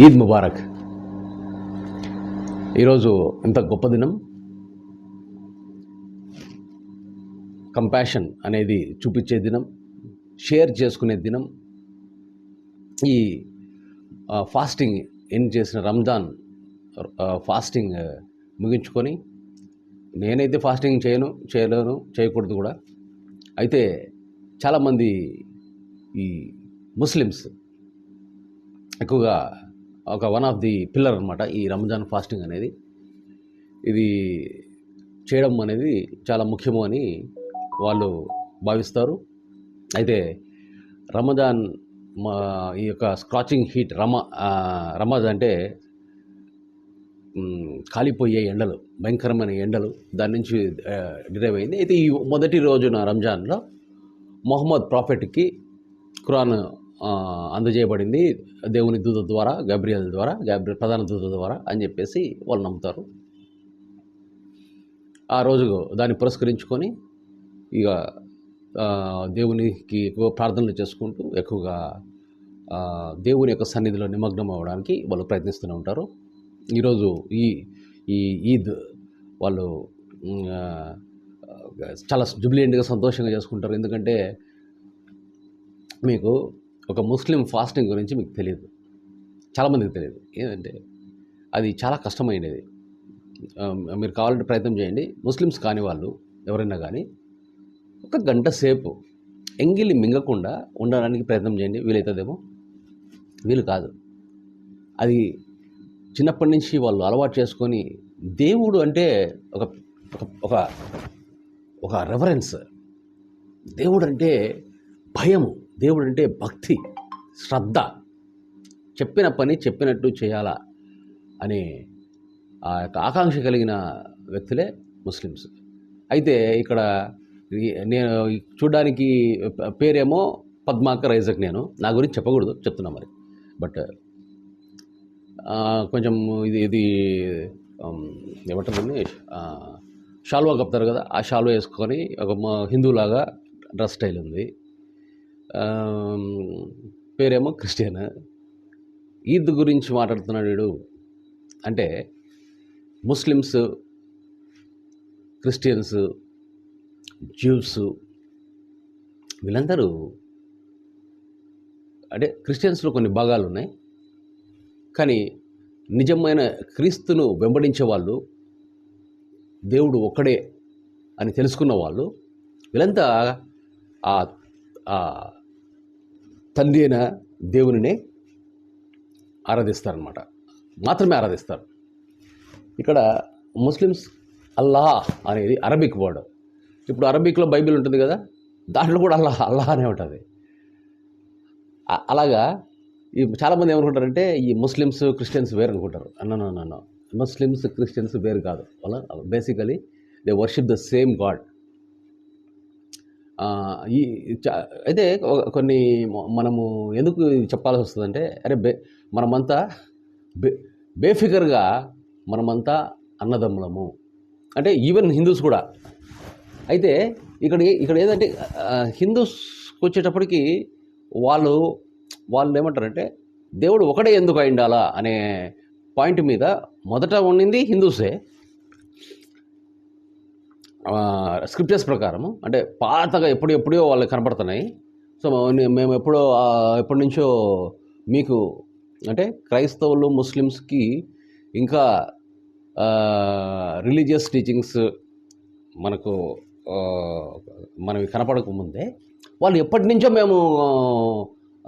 ఈద్ ముబారక్. ఈరోజు ఇంత గొప్ప దినం. కంపాషన్ అనేది చూపించే దినం, షేర్ చేసుకునే దినం. ఈ ఫాస్టింగ్ ఎండ్ చేసిన రంజాన్ ఫాస్టింగ్ ముగించుకొని, నేనైతే ఫాస్టింగ్ చేయలేను, చేయకూడదు కూడా. అయితే చాలామంది ఈ ముస్లిమ్స్ ఎక్కువగా ఒక వన్ ఆఫ్ ది పిల్లర్ అనమాట ఈ రంజాన్ ఫాస్టింగ్ అనేది. ఇది చేయడం అనేది చాలా ముఖ్యము అని వాళ్ళు భావిస్తారు. అయితే రమజాన్ ఈ యొక్క స్క్రాచింగ్ హీట్ రమజ్ అంటే కాలిపోయే ఎండలు, భయంకరమైన ఎండలు, దాని నుంచి డిరైవ్ అయింది. అయితే ఈ మొదటి రోజున రంజాన్లో మొహమ్మద్ ప్రాఫెట్కి ఖురాన్ అందజేయబడింది దేవుని దూత ద్వారా, గబ్రియల్ ప్రధాన దూత ద్వారా అని చెప్పేసి వాళ్ళు నమ్ముతారు. ఆ రోజు దాన్ని పురస్కరించుకొని ఇక దేవునికి ఎక్కువ ప్రార్థనలు చేసుకుంటూ ఎక్కువగా దేవుని యొక్క సన్నిధిలో నిమగ్నం అవ్వడానికి వాళ్ళు ప్రయత్నిస్తూనే ఉంటారు. ఈరోజు ఈ ఈద్ వాళ్ళు చాలా జుబిలియంట్గా సంతోషంగా చేసుకుంటారు. ఎందుకంటే మీకు ఒక ముస్లిం ఫాస్టింగ్ గురించి మీకు తెలియదు, చాలామందికి తెలియదు. ఏంటంటే అది చాలా కష్టమైనది. మీరు కావాలంటే ప్రయత్నం చేయండి. ముస్లిమ్స్ కాని వాళ్ళు ఎవరైనా కానీ ఒక గంట సేపు ఎంగిలి మింగకుండా ఉండడానికి ప్రయత్నం చేయండి. వీలవుతుందేమో, వీలు కాదు. అది చిన్నప్పటి నుంచి వాళ్ళు అలవాటు చేసుకొని, దేవుడు అంటే ఒక ఒక ఒక రెఫరెన్స్, దేవుడు అంటే భయము, దేవుడు అంటే భక్తి, శ్రద్ధ, చెప్పిన పని చెప్పినట్టు చేయాలా అనే ఆ యొక్క ఆకాంక్ష కలిగిన వ్యక్తులే ముస్లిమ్స్. అయితే ఇక్కడ నేను చూడడానికి పేరేమో పద్మాకర్ ఐజక్, నేను నా గురించి చెప్పకూడదు, చెప్తున్నా మరి. బట్ కొంచెం ఇది ఏమంటుందండి, షాల్వా కప్తారు కదా, ఆ షాల్వా వేసుకొని ఒక హిందూలాగా డ్రెస్ స్టైల్ ఉంది. పేరేమో క్రిస్టియన్. ఈద్ గురించి మాట్లాడుతున్నాడు వీడు. అంటే ముస్లిమ్స్, క్రిస్టియన్స్, జ్యూస్ వీళ్ళందరూ, అంటే క్రిస్టియన్స్లో కొన్ని భాగాలు ఉన్నాయి, కానీ నిజమైన క్రీస్తును వెంబడించే వాళ్ళు, దేవుడు ఒక్కడే అని తెలుసుకున్న వాళ్ళు, వీళ్ళంతా ఆ తండ్రి అయిన దేవునినే ఆరాధిస్తారనమాట, మాత్రమే ఆరాధిస్తారు. ఇక్కడ ముస్లిమ్స్ అల్లాహ్ అనేది అరబిక్ వర్డ్. ఇప్పుడు అరబిక్లో బైబిల్ ఉంటుంది కదా, దాంట్లో కూడా అల్లాహ్ అనే ఉంటుంది. అలాగా ఈ చాలామంది ఏమనుకుంటారంటే ఈ ముస్లిమ్స్ క్రిస్టియన్స్ వేరు అనుకుంటారు. అన్న ముస్లిమ్స్ క్రిస్టియన్స్ వేరు కాదు. వాళ్ళ basically they worship the same God. అయితే కొన్ని మనము ఎందుకు చెప్పాల్సి వస్తుందంటే, అరే మనమంతా బేఫికర్గా మనమంతా అన్నదమ్ములము, అంటే ఈవెన్ హిందూస్ కూడా. అయితే ఇక్కడ ఏదంటే హిందూస్కి వచ్చేటప్పటికి వాళ్ళు ఏమంటారంటే దేవుడు ఒకడే ఎందుకు అయిండాలా అనే పాయింట్ మీద మొదట ఉండింది హిందూసే. స్క్రిప్చర్స్ ప్రకారము, అంటే పాతగా ఎప్పుడో వాళ్ళకి కనపడుతున్నాయి. సో మేము ఎప్పటి నుంచో మీకు, అంటే క్రైస్తవులు ముస్లిమ్స్కి ఇంకా రిలీజియస్ టీచింగ్స్ మనవి కనపడకముందే వాళ్ళు ఎప్పటి నుంచో మేము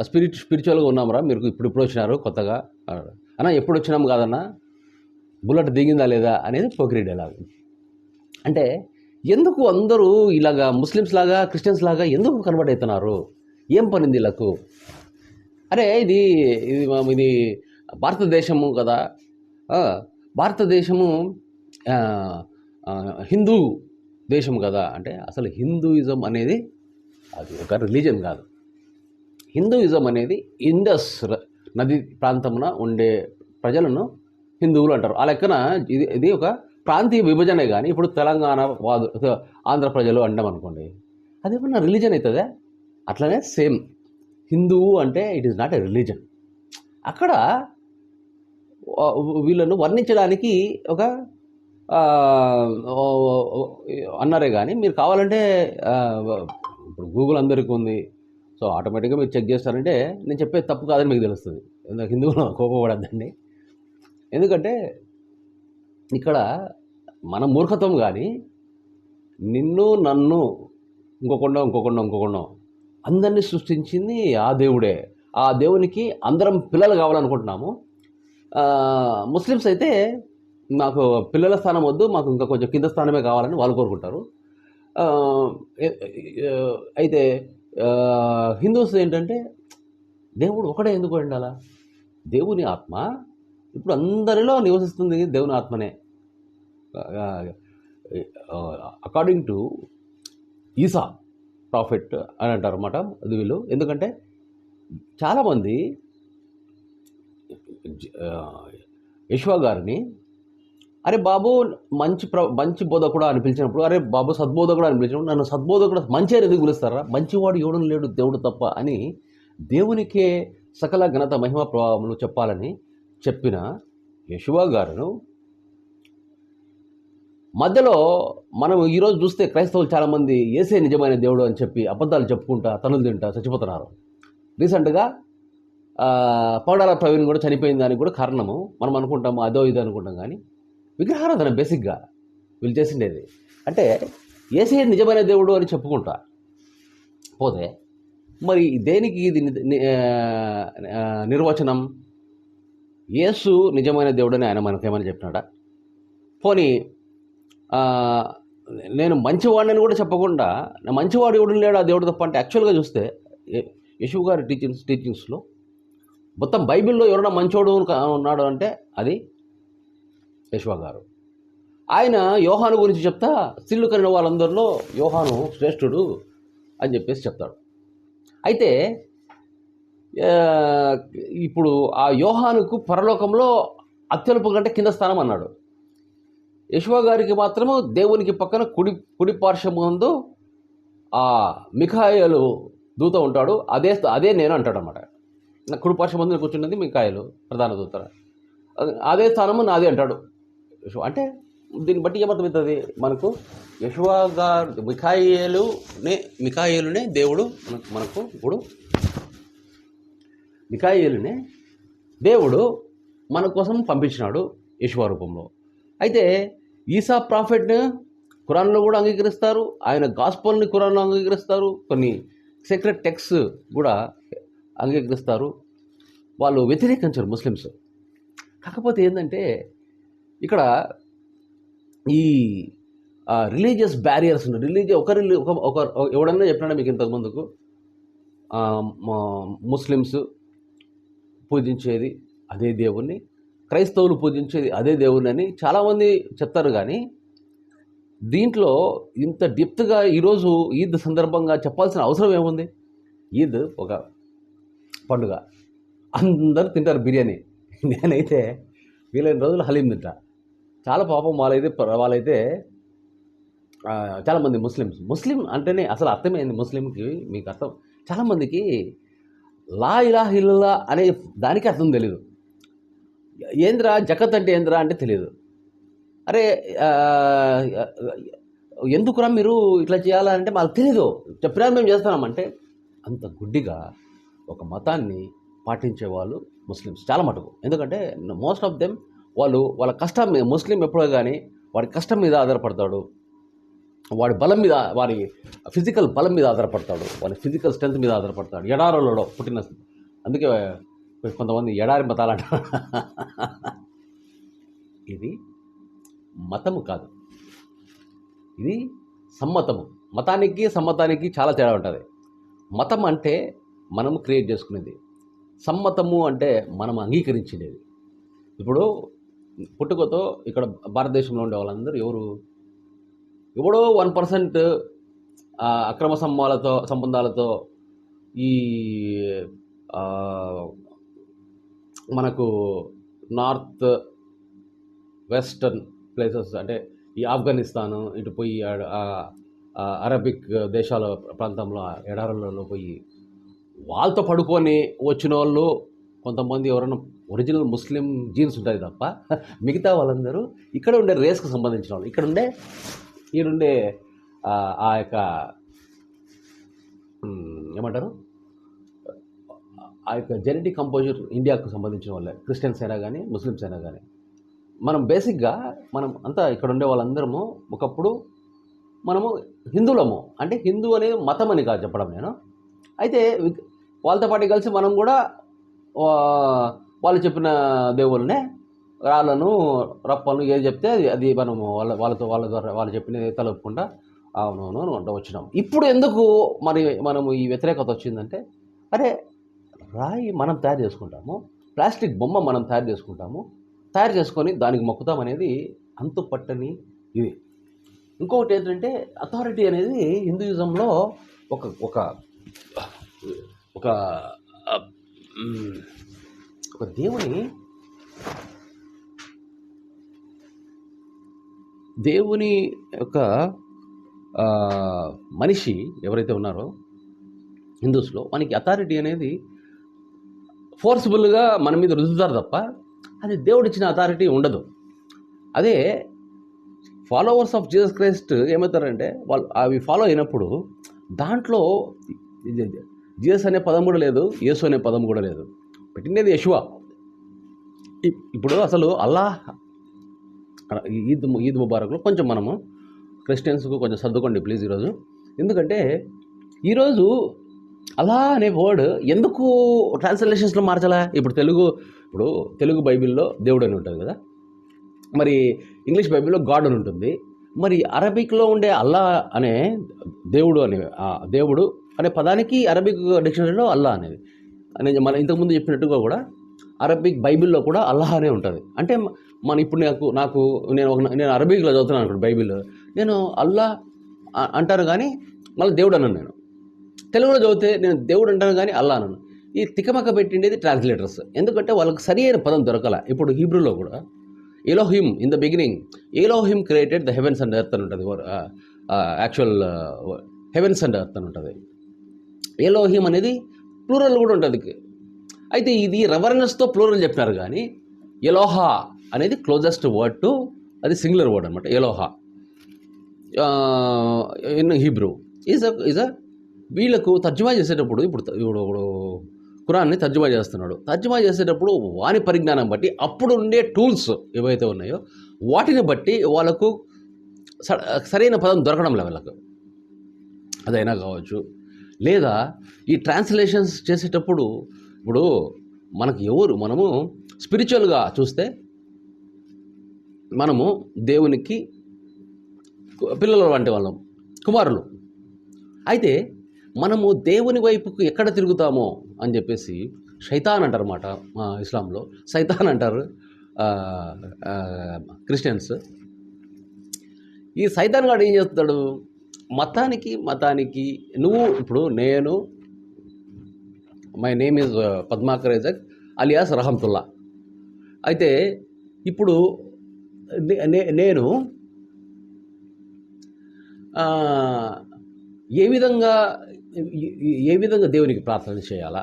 స్పిరిచువల్గా ఉన్నామరా, మీరు ఇప్పుడు వచ్చినారు కొత్తగా అన్న, ఎప్పుడు వచ్చినాము కాదన్నా, బుల్లెట్ దిగిందా లేదా అనేది పోకిరి డైలాగ్. అంటే ఎందుకు అందరూ ఇలాగా ముస్లిమ్స్ లాగా క్రిస్టియన్స్ లాగా ఎందుకు కన్వర్ట్ అవుతున్నారు? ఏం పనింది వీళ్ళకు? అరే ఇది భారతదేశము కదా, భారతదేశము హిందూ దేశం కదా. అంటే అసలు హిందూయిజం అనేది అది ఒక రిలీజన్ కాదు. హిందూయిజం అనేది ఇండస్ నది ప్రాంతమున ఉండే ప్రజలను హిందువులు అంటారు. ఆ లెక్కన ఇది ఒక ప్రాంతీయ విభజనే. కానీ ఇప్పుడు తెలంగాణ ఆంధ్ర ప్రజలు అంటాం అనుకోండి, అదేమన్నా రిలీజన్ అవుతుందా? అట్లనే సేమ్ హిందువు అంటే it is not a religion. అక్కడ వీళ్ళను వర్ణించడానికి ఒక ఆ, ఓ, ఓ, అన్నారే కానీ మీరు కావాలంటే ఆ, ఇప్పుడు గూగుల్ అందరికీ ఉంది. సో ఆటోమేటిక్గా మీరు చెక్ చేస్తారంటే నేను చెప్పేది తప్పు కాదని మీకు తెలుస్తుంది. హిందువులు కోపపడద్దండి. ఎందుకంటే ఇక్కడ మన మూర్ఖత్వం కానీ నిన్ను నన్ను ఇంకొకడో అందరినీ సృష్టించింది ఆ దేవుడే. ఆ దేవునికి అందరం పిల్లలు కావాలనుకుంటున్నాము. ముస్లిమ్స్ అయితే మాకు పిల్లల స్థానం వద్దు, మాకు ఇంకా కొంచెం కింద స్థానమే కావాలని వాళ్ళు కోరుకుంటారు. ఆ, అయితే హిందూస్ ఏంటంటే దేవుడు ఒకడే ఎందుకు ఉండాలా? దేవుని ఆత్మ ఇప్పుడు అందరిలో నివసిస్తుంది, దేవుని ఆత్మనే. అకార్డింగ్ టు ఈసా ప్రాఫిట్ అని అంటారు అన్నమాట అది వీళ్ళు. ఎందుకంటే చాలామంది యశ్వా గారిని అరే బాబు మంచి బోధకుడా అని పిలిచినప్పుడు, అరే బాబు సద్బోధకుడా అని పిలిచినప్పుడు, నన్ను సద్బోధకుడు మంచి ఎందుకు పిలుస్తారా? మంచివాడు ఎవడం లేడు దేవుడు తప్ప అని దేవునికే సకల ఘనత మహిమ ప్రభావములు చెప్పాలని చెప్పిన యశ్వా గారును మధ్యలో మనం ఈరోజు చూస్తే క్రైస్తవులు చాలామంది యేసే నిజమైన దేవుడు అని చెప్పి అబద్ధాలు చెప్పుకుంటా తనులు తింటా చచ్చిపోతున్నారు. రీసెంట్గా పౌడాల ప్రవీణ్ కూడా చనిపోయిన దానికి కూడా కారణము మనం అనుకుంటాము అదో ఇదో అనుకుంటాం, కానీ విగ్రహారాధన బేసిక్గా వీళ్ళు చేసిండేది. అంటే యేసే నిజమైన దేవుడు అని చెప్పుకుంటా పోతే మరి దేనికి ఇది నిర్వచనం? యేసు నిజమైన దేవుడని ఆయన మనకేమని చెప్పినాడా? పోనీ నేను మంచివాడిని కూడా చెప్పకుండా మంచివాడు ఎవడు లేడు ఆ దేవుడు తప్ప అంటే యాక్చువల్గా చూస్తే యశు గారి టీచింగ్స్లో మొత్తం బైబిల్లో ఎవరైనా మంచోడు ఉన్నాడు అంటే అది యశ్వా గారు. ఆయన యోహాను గురించి చెప్తా సిల్లు కరిన వాళ్ళందరిలో యోహాను శ్రేష్ఠుడు అని చెప్పేసి చెప్తాడు. అయితే ఇప్పుడు ఆ యోహానుకు పరలోకంలో అత్యల్ప కంటే కింద స్థానం అన్నాడు. యశ్వా గారికి మాత్రము దేవునికి పక్కన కుడి పార్శ్వం ముందు ఆ మిఖాయేలు దూత ఉంటాడు, అదే నేను అంటాడు అన్నమాట. కుడి పార్శ్వం ముందు కూర్చున్నది మిఖాయేలు ప్రధాన దూత, అదే స్థానము నాది అంటాడు. అంటే దీన్ని బట్టి ఏమర్థమవుతుంది మనకు? యశ్వా గారు మిఖాయేలునే దేవుడు మనకు ఇప్పుడు మిఖాయేలునే దేవుడు మన కోసం పంపించినాడు యశ్వా రూపంలో. అయితే ఈసా ప్రాఫెట్ని ఖురాన్లో కూడా అంగీకరిస్తారు, ఆయన గాస్పల్ని ఖురాన్లో అంగీకరిస్తారు, కొన్ని సీక్రెట్ టెక్స్ట్ కూడా అంగీకరిస్తారు. వాళ్ళు వ్యతిరేకించరు ముస్లిమ్స్. కాకపోతే ఏంటంటే ఇక్కడ ఈ రిలీజియస్ బ్యారియర్స్ ఒక ఎవడన్నా చెప్పినాడా మీకు ఇంతకుముందుకు ముస్లిమ్స్ పూజించేది అదే దేవుణ్ణి, క్రైస్తవులు పూజించేది అదే దేవుణ్ణి అని చాలామంది చెప్తారు. కానీ దీంట్లో ఇంత డెప్త్గా ఈరోజు ఈద్ సందర్భంగా చెప్పాల్సిన అవసరం ఏముంది? ఈద్ ఒక పండుగ, అందరూ తింటారు బిర్యానీ. నేనైతే వీలైన రోజులు హలీం తింటా. చాలా పాపం వాళ్ళైతే చాలామంది ముస్లిం అంటేనే అసలు అర్థమైంది ముస్లింకి. మీకు అర్థం చాలామందికి లా ఇలాహ ఇల్లల్లా అనే దానికి అర్థం తెలియదు. ఏంద్రా జకత్ అంటే ఏంద్రా అంటే తెలియదు. అరే ఎందుకురా మీరు ఇట్లా చేయాలంటే మాకు తెలీదు, చెప్పినా మేము చేస్తున్నామంటే అంత గుడ్డిగా ఒక మతాన్ని పాటించే వాళ్ళు ముస్లిమ్స్ చాలా మటుకు. ఎందుకంటే మోస్ట్ ఆఫ్ దెమ్ వాళ్ళ కష్టం మీద, ముస్లిం ఎప్పుడో కానీ వాడి కష్టం మీద ఆధారపడతాడు, వాడి బలం మీద, వాడి ఫిజికల్ బలం మీద ఆధారపడతాడు, వాడి ఫిజికల్ స్ట్రెంత్ మీద ఆధారపడతాడు. ఎడారులలో పుట్టిన, అందుకే కొంతమంది ఎడారి మతాలు అంటారు. ఇది మతము కాదు, ఇది సమ్మతము. మతానికి చాలా తేడా ఉంటుంది. మతం అంటే మనము క్రియేట్ చేసుకునేది, సమ్మతము అంటే మనం అంగీకరించేది. ఇప్పుడు పుట్టుకతో ఇక్కడ భారతదేశంలో ఉండే వాళ్ళందరూ ఎవడో 1% అక్రమ సంబంధాలతో ఈ మనకు నార్త్ వెస్టర్న్ ప్లేసెస్ అంటే ఈ ఆఫ్ఘనిస్తాను ఇటు పోయి అరబిక్ దేశాల ప్రాంతంలో ఎడారులలో పోయి వాళ్ళతో పడుకొని వచ్చిన వాళ్ళు కొంతమంది ఎవరైనా ఒరిజినల్ ముస్లిం జీన్స్ ఉంటుంది తప్ప మిగతా వాళ్ళందరూ ఇక్కడ ఉండే రేస్కి సంబంధించిన వాళ్ళు, ఇక్కడ ఉండే ఈడుండే ఆ యొక్క ఏమంటారు, ఆ యొక్క జెనెటిక్ కంపోజర్ ఇండియాకు సంబంధించిన వాళ్ళే, క్రిస్టియన్స్ అయినా కానీ ముస్లిమ్స్ అయినా కానీ. మనం బేసిక్గా మనం అంతా ఇక్కడ ఉండే వాళ్ళందరము ఒకప్పుడు మనము హిందువులము. అంటే హిందూ అనేది మతం అని కాదు చెప్పడం నేను. అయితే వాళ్ళతో పాటు కలిసి మనం కూడా వాళ్ళు చెప్పిన దేవుళ్ళనే, రాళ్ళను రప్పను ఏది చెప్తే అది మనము వాళ్ళ ద్వారా వాళ్ళు చెప్పిన తలుపుకుండా అవునవును అంటూ వచ్చినాం. ఇప్పుడు ఎందుకు మరి మనము ఈ వ్యతిరేకత వచ్చిందంటే, అరే రాయి మనం తయారు చేసుకుంటాము, ప్లాస్టిక్ బొమ్మ మనం తయారు చేసుకుంటాము, తయారు చేసుకొని దానికి మొక్కుతాం అనేది అంతు పట్టని ఇది. ఇంకొకటి ఏంటంటే అథారిటీ అనేది హిందూయిజంలో ఒక ఒక ఒక ఒక దేవుని యొక్క మనిషి ఎవరైతే ఉన్నారో హిందూస్లో, మనకి అథారిటీ అనేది ఫోర్స్ఫుల్గా మన మీద రుద్దుతారు తప్ప అది దేవుడు ఇచ్చిన అథారిటీ ఉండదు. అదే ఫాలోవర్స్ ఆఫ్ జీసస్ క్రైస్ట్ ఏమవుతారంటే వాళ్ళు అవి ఫాలో అయినప్పుడు దాంట్లో జీసస్ అనే పదం కూడా లేదు, యేసు అనే పదం కూడా లేదు, పెట్టినది యెషువా. ఇప్పుడు అసలు అల్లాహ్ ఈద్ ముబారక్లో కొంచెం మనము క్రిస్టియన్స్కు కొంచెం సర్దుకోండి ప్లీజ్ ఈరోజు. ఎందుకంటే ఈరోజు అల్లా అనే వర్డ్ ఎందుకు ట్రాన్స్లేషన్స్లో మార్చాలా? ఇప్పుడు తెలుగు బైబిల్లో దేవుడు అని ఉంటుంది కదా, మరి ఇంగ్లీష్ బైబిల్లో గాడ్ అని ఉంటుంది, మరి అరబిక్లో ఉండే అల్లా అనే దేవుడు అనే పదానికి అరబిక్ డిక్షనరీలో అల్లా అనేది మనం ఇంతకుముందు చెప్పినట్టుగా కూడా అరబిక్ బైబిల్లో కూడా అల్లాహ్ అనే ఉంటుంది. అంటే మన ఇప్పుడు నేను అరబిక్లో చదువుతున్నాను అనుకోండి బైబిల్, నేను అల్లా అంటాను కానీ మళ్ళీ దేవుడు అన్నాను. నేను తెలుగులో చదివితే నేను దేవుడు అంటాను కానీ అల్లా అన్నాను. ఈ తికమక పెట్టిండేది ట్రాన్స్లేటర్స్. ఎందుకంటే వాళ్ళకి సరి అయిన పదం దొరకల. ఇప్పుడు హీబ్రూలో కూడా Elohim in the beginning, Elohim created the heavens and earth అని ఉంటుంది. యాక్చువల్ హెవెన్స్ అండ్ ఎర్త్ అని ఉంటుంది. ఎలోహిమ్ అనేది ప్లూరల్ కూడా ఉంటుంది. అయితే ఇది రెవరెన్స్తో ప్లూరల్ చెప్పినారు కానీ ఎలోహా అనేది క్లోజెస్ట్ వర్డ్ టు, అది సింగులర్ వర్డ్ అనమాట. ఎలోహా ఇన్ హీబ్రూ ఈజ్ అ వీళ్ళకు తర్జుమా చేసేటప్పుడు ఇప్పుడు ఖురాన్ని తర్జుమా చేస్తున్నాడు. తర్జుమా చేసేటప్పుడు వాని పరిజ్ఞానం బట్టి అప్పుడు ఉండే టూల్స్ ఏవైతే ఉన్నాయో వాటిని బట్టి వాళ్ళకు సరైన పదం దొరకడం లేదు వీళ్ళకు. అదైనా కావచ్చు, లేదా ఈ ట్రాన్స్లేషన్స్ చేసేటప్పుడు ఇప్పుడు మనము స్పిరిచువల్గా చూస్తే మనము దేవునికి పిల్లల వంటి వాళ్ళం, కుమారులు. అయితే మనము దేవుని వైపుకు ఎక్కడ తిరుగుతామో అని చెప్పేసి శైతాన్ అంటారు అన్నమాట. ఇస్లాంలో సైతాన్ అంటారు క్రిస్టియన్స్. ఈ సైతాన్ గాడు ఏం చేస్తాడు, మతానికి నువ్వు ఇప్పుడు my name is Padmakar Isaac alias Rahmatullah. అయితే ఇప్పుడు నేను ఏ విధంగా దేవునికి ప్రార్థన చేయాలా,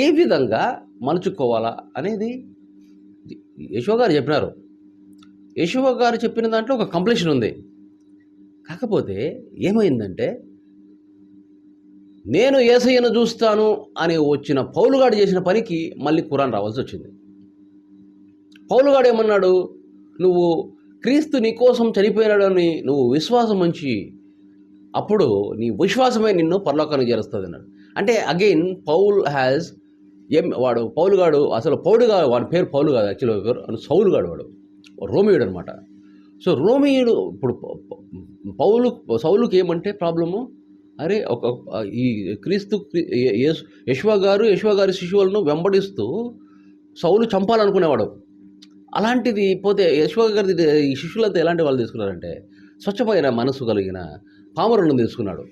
ఏ విధంగా మలుచుకోవాలా అనేది యెషువా గారు చెప్పినారు. యెషువా గారు చెప్పిన దాంట్లో ఒక కంప్లీషన్ ఉంది. కాకపోతే ఏమైందంటే, నేను యేసయ్యను చూస్తాను అని వచ్చిన పౌలుగాడు చేసిన పనికి మళ్ళీ ఖురాన్ రావాల్సి వచ్చింది. పౌలుగాడు ఏమన్నాడు, నువ్వు క్రీస్తు నీ కోసం చనిపోయినాడని నువ్వు విశ్వాసం ఉంచి అప్పుడు నీ విశ్వాసమే నిన్ను పరలోకానికి చేరుస్తుంది అన్నాడు. అంటే అగైన్ పౌలుగాడు అసలు వాడి పేరు పౌలు కాదు, యాక్చువల్గా పేరు సౌలుగాడు. వాడు రోమియుడు అనమాట. సో రోమియుడు ఇప్పుడు సౌలుకి ఏమంటే ప్రాబ్లము, అరే ఈ యెషువా గారి శిశువులను వెంబడిస్తూ సౌలు చంపాలనుకునేవాడు. అలాంటిది పోతే యెషువా గారి ఈ శిష్యులంతా ఎలాంటి వాళ్ళు తీసుకున్నారంటే స్వచ్ఛమైన మనసు కలిగిన పామరులను తీసుకున్నాడు.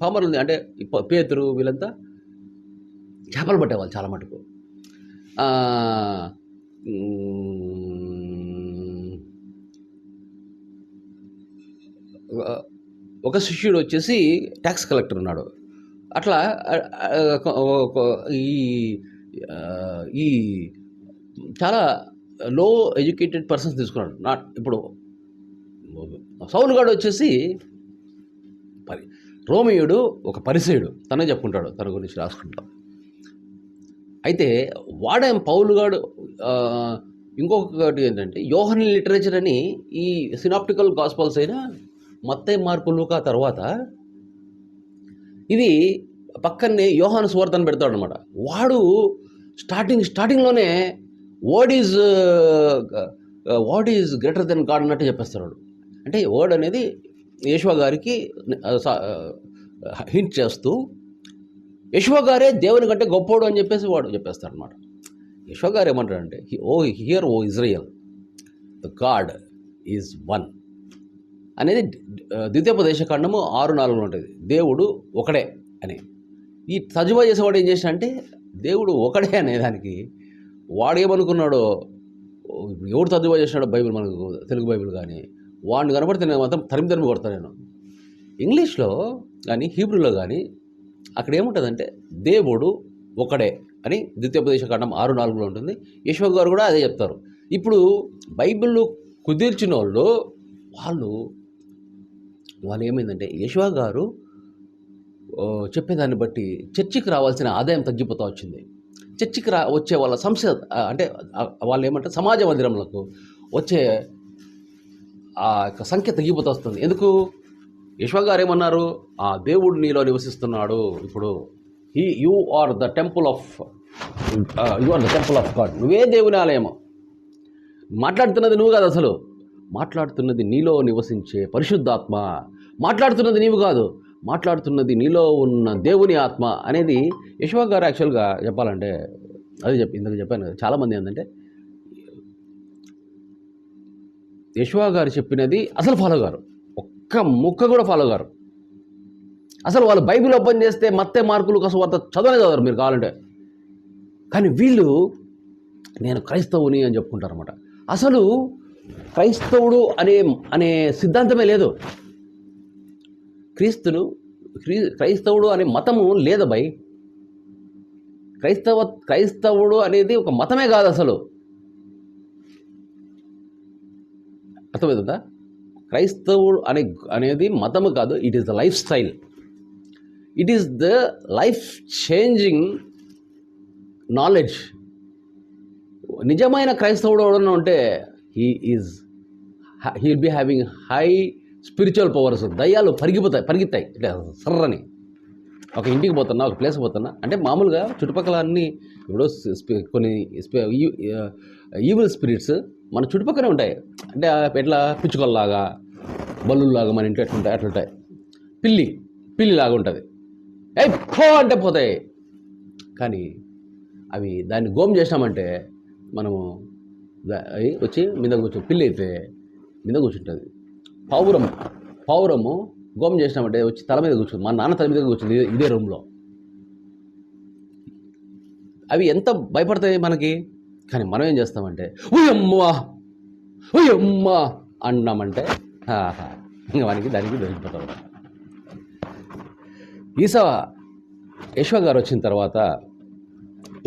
పామరులు అంటే పేతురు వీళ్ళంతా చేపలు పట్టేవాళ్ళు చాలా మటుకు. ఒక శిష్యుడు వచ్చేసి ట్యాక్స్ కలెక్టర్ ఉన్నాడు. అట్లా ఈ చాలా లో ఎడ్యుకేటెడ్ పర్సన్స్ తీసుకున్నాడు. ఇప్పుడు సౌలు గాడు వచ్చేసి రోమియుడు ఒక పరిసేయుడు, తనే చెప్పుకుంటాడు తన గురించి రాసుకుంటాడు. అయితే వాడేం పౌలు గాడు ఇంకొకటి ఏంటంటే యోహన్ లిటరేచర్ అని ఈ సినాప్టికల్ గాస్పల్స్ అయినా మత్తయి మార్కు లూకా తర్వాత ఇది పక్కనే యోహాను సువార్తను పెడతాడు అనమాట. వాడు స్టార్టింగ్లోనే what is greater than God అన్నట్టు చెప్పేస్తాడు. అంటే వర్డ్ అనేది యేషువ గారికి హింట్ చేస్తూ యేషువ గారే దేవుని కంటే గొప్పోడు అని చెప్పేసి వాడు చెప్పేస్తాడు అనమాట. యేషువ గారు ఏమంటాడంటే hear O Israel the God is one అనేది ద్వితీయోపదేశకాండము 6:4 ఉంటుంది. దేవుడు ఒకడే అని. ఈ తర్జుమా చేసేవాడు ఏం చేసినంటే దేవుడు ఒకడే అనేదానికి వాడు ఏమనుకున్నాడో, ఎవడు తర్జుమా చేసినాడో బైబిల్, మనకు తెలుగు బైబిల్ కానీ వాడిని కనబడితే నేను మాత్రం తరిమి కొడతాను నేను. ఇంగ్లీష్లో కానీ హీబ్రూలో కానీ అక్కడ ఏముంటుందంటే దేవుడు ఒకడే అని ద్వితీయోపదేశకాండం 6:4 ఉంటుంది. యేషువ గారు కూడా అదే చెప్తారు. ఇప్పుడు బైబిల్ కుదిర్చిన వాళ్ళు ఏమైందంటే యేషువ గారు చెప్పేదాన్ని బట్టి చర్చికి రావాల్సిన ఆదాయం తగ్గిపోతూ వచ్చింది. చర్చికి వచ్చే వాళ్ళ అంటే వాళ్ళు ఏమంటారు సమాజ మందిరములకు వచ్చే ఆ యొక్క సంఖ్య తగ్గిపోతూ వస్తుంది. ఎందుకు? యేషువ గారు ఏమన్నారు? ఆ దేవుడు నీలో నివసిస్తున్నాడు. ఇప్పుడు you are the temple of God. నువ్వే దేవుని ఆలయము. మాట్లాడుతున్నది నువ్వు కాదు, అసలు మాట్లాడుతున్నది నీలో నివసించే పరిశుద్ధాత్మ. మాట్లాడుతున్నది నీవు కాదు, మాట్లాడుతున్నది నీలో ఉన్న దేవుని ఆత్మ అనేది యేషువ గారు యాక్చువల్గా చెప్పాలంటే అది ఇందుకు చెప్పాను కదా. చాలామంది ఏంటంటే యేషువ గారు చెప్పినది అసలు ఫాలో గారు, ఒక్క ముక్క కూడా ఫాలో గారు. అసలు వాళ్ళు బైబిల్ ఓపెన్ చేస్తే మత్తయి మార్కు లూకా సువార్త చదవరు మీరు కావాలంటే. కానీ వీళ్ళు నేను క్రైస్తవుని అని చెప్పుకుంటారు అన్నమాట. అసలు క్రైస్తవుడు అనే సిద్ధాంతమే లేదు. క్రైస్తవుడు అనే మతము లేదు బై. క్రైస్తవుడు అనేది ఒక మతమే కాదు అసలు. అర్థమవుతుందా? క్రైస్తవుడు అనేది మతము కాదు. It is the life style. It is the life changing knowledge. నిజమైన క్రైస్తవుడు ఎవడన్నా ఉంటే he will be having high spiritual powers. దయ్యాలు పరిగెత్తాయి ఇట్లా సర్రని. ఒక ఇంటికి పోతున్నా, ఒక ప్లేస్కి పోతున్నా అంటే మామూలుగా చుట్టుపక్కల అన్నీ ఇప్పుడు కొన్ని ఈవిల్ స్పిరిట్స్ మన చుట్టుపక్కనే ఉంటాయి. అంటే ఎట్లా పిచ్చుకల్లాగా, బల్లుల్లాగా మన ఇంట్లో ఎట్లుంటాయి అట్లుంటాయి. పిల్లిలాగా ఉంటుంది. పో అంటే పోతాయి. కానీ అవి దాన్ని గోమ్ చేసినామంటే మనము వచ్చి మీద పిల్లి అయితే మీద కూర్చుంటుంది. పావురము గోమ్ చేసినామంటే వచ్చి తల మీద కూర్చుంది. మా నాన్న తల మీద కూర్చుంది ఇదే రూమ్లో. అవి ఎంత భయపడతాయి మనకి. కానీ మనం ఏం చేస్తామంటే ఉయమ్మా అన్నామంటే ఇంకా మనకి దానికి దొరికిపోతాం. యేషువ గారు వచ్చిన తర్వాత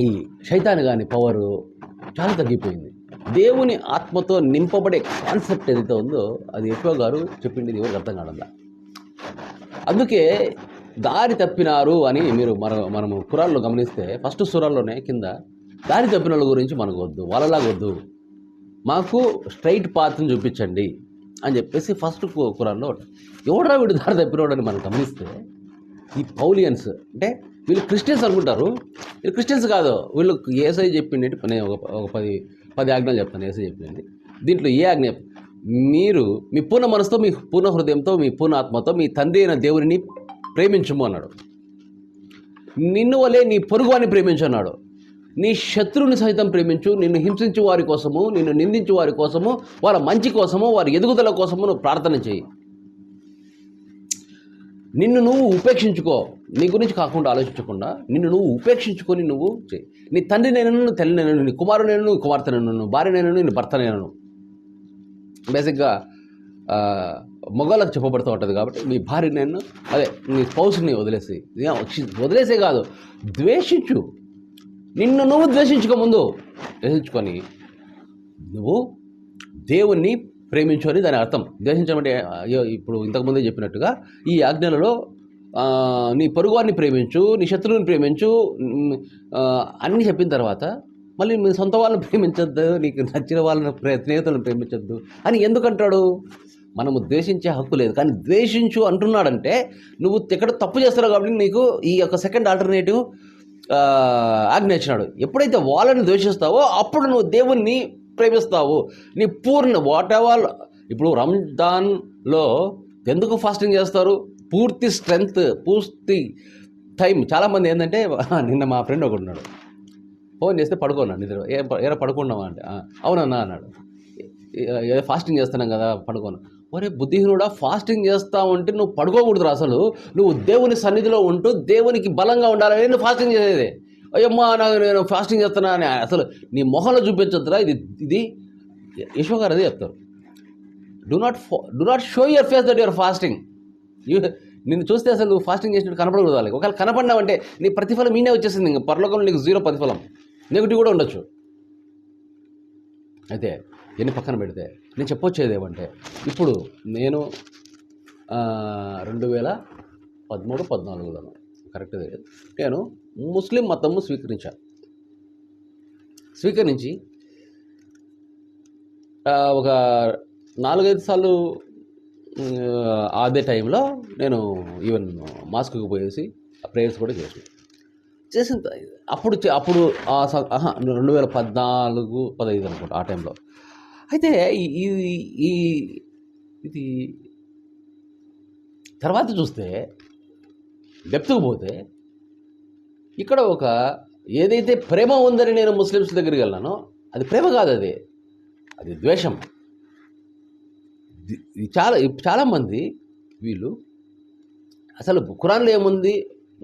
ఈ శైతాను గాని పవరు చాలా తగ్గిపోయింది. దేవుని ఆత్మతో నింపబడే కాన్సెప్ట్ ఏదైతే ఉందో అది యేషువ గారు చెప్పింది ఎవరికి అర్థం కావడంలా. అందుకే దారి తప్పినారు అని మీరు మనము ఖురాన్లో గమనిస్తే ఫస్ట్ సూరాల్లోనే కింద దారి తప్పిన వాళ్ళ గురించి మనకు వద్దు, వాళ్ళలాగా వద్దు, మాకు స్ట్రైట్ పాత్ని చూపించండి అని చెప్పేసి ఫస్ట్ ఖురాన్లో ఎవడరా వీడు దారి తప్పినవాడు అని మనం గమనిస్తే ఈ పౌలియన్స్ అంటే వీళ్ళు క్రిస్టియన్స్ అనుకుంటారు. వీళ్ళు క్రిస్టియన్స్ కాదు. వీళ్ళు యేసై చెప్పింది నేను ఒక 10 ఆజ్ఞలు చెప్తాను. యేసై చెప్పింది దీంట్లో ఏ ఆజ్ఞ, మీరు మీ పూర్ణ మనసుతో, మీ పూర్ణ హృదయంతో, మీ పూర్ణ ఆత్మతో మీ తండ్రి అయిన దేవుని ప్రేమించము అన్నాడు. నిన్ను వలే నీ పొరుగువాన్ని ప్రేమించు అన్నాడు. నీ శత్రువుని సైతం ప్రేమించు. నిన్ను హింసించు వారి కోసము, నిన్ను నిందించు వారి కోసము, వాళ్ళ మంచి కోసము, వారి ఎదుగుదల కోసము నువ్వు ప్రార్థన చేయి. నిన్ను నువ్వు ఉపేక్షించుకో. నీ గురించి కాకుండా ఆలోచించకుండా నిన్ను నువ్వు ఉపేక్షించుకొని నువ్వు చేయి. నీ తండ్రి నేను, తల్లి నేను, నీ కుమారు నేను, నీ కుమార్తె నేను, భార్య నేను, నీ భర్త నేను. బేసిక్గా మగవాళ్ళకి చెప్పబడుతూ ఉంటుంది కాబట్టి మీ భార్య నేను, అదే నీ స్పౌస్ని వదిలేసే కాదు, ద్వేషించు. నిన్ను నువ్వు ద్వేషించుకో ముందు. ద్వేషించుకొని నువ్వు దేవుణ్ణి ప్రేమించు అని దాని అర్థం. ద్వేషించడం అంటే ఇప్పుడు ఇంతకుముందే చెప్పినట్టుగా ఈ ఆజ్ఞలలో నీ పొరుగువారిని ప్రేమించు, నీ శత్రువుని ప్రేమించు అన్నీ చెప్పిన తర్వాత మళ్ళీ మీ సొంత వాళ్ళని ప్రేమించొద్దు, నీకు నచ్చిన వాళ్ళని స్నేహితులను ప్రేమించొద్దు అని ఎందుకంటాడు? మనము ద్వేషించే హక్కు లేదు, కానీ ద్వేషించు అంటున్నాడంటే నువ్వు ఎక్కడ తప్పు చేస్తున్నావు కాబట్టి నీకు ఈ యొక్క సెకండ్ ఆల్టర్నేటివ్ ఆజ్ఞ ఇచ్చినాడు. ఎప్పుడైతే వాళ్ళని ద్వేషిస్తావో అప్పుడు నువ్వు దేవుణ్ణి ప్రేమిస్తావు. నీ పూర్ణ వాట్ ఎవర్. ఇప్పుడు రంజాన్లో ఎందుకు ఫాస్టింగ్ చేస్తారు? పూర్తి స్ట్రెంగ్త్, పూర్తి టైం. చాలామంది ఏంటంటే, నిన్న మా ఫ్రెండ్ ఒకటి ఉన్నాడు, ఫోన్ చేస్తే పడుకోన్నాడు నిద్ర. ఏరా పడుకున్నావా అంటే అవునన్నా అన్నాడు. ఫాస్టింగ్ చేస్తున్నాం కదా పడుకోను. ఒరే బుద్ధిహీనుడా, ఫాస్టింగ్ చేస్తా ఉంటే నువ్వు పడుకోకూడదురా. అసలు నువ్వు దేవుని సన్నిధిలో ఉంటూ దేవునికి బలంగా ఉండాలని నువ్వు ఫాస్టింగ్ చేసేది. అయ్యమ్మా నేను ఫాస్టింగ్ చేస్తున్నా అని అసలు నీ మొహంలో చూపించొద్దురా. ఇది యశో గారు అదే చెప్తారు. Do not show your face that your fasting. నిన్ను చూస్తే అసలు నువ్వు ఫాస్టింగ్ చేసినట్టు కనపడకూడదు వాళ్ళకి. ఒకవేళ కనపడినావంటే నీ ప్రతిఫలం మీనే వచ్చేసింది. ఇంకా పరలోకంలో నీకు 0 ప్రతిఫలం, నెగిటివ్ కూడా ఉండొచ్చు. అయితే ఎన్ని పక్కన పెడితే నేను చెప్పొచ్చేది ఏమంటే, ఇప్పుడు నేను 2013-14లోను కరెక్ట్ తెలియదు, నేను ముస్లిం మతము స్వీకరించి ఒక 4-5 సార్లు అదే టైంలో నేను ఈవెన్ మాస్క్కి పోయేసి ప్రేయర్స్ కూడా చేసిన అప్పుడు 2014-15 అనుకుంటా ఆ టైంలో. అయితే ఇది తర్వాత చూస్తే డెప్త్కు పోతే ఇక్కడ ఒక ఏదైతే ప్రేమ ఉందని నేను ముస్లిమ్స్ దగ్గరికి వెళ్ళానో అది ప్రేమ కాదు, అది ద్వేషం. చాలామంది వీళ్ళు అసలు ఖురాన్లో ఏముంది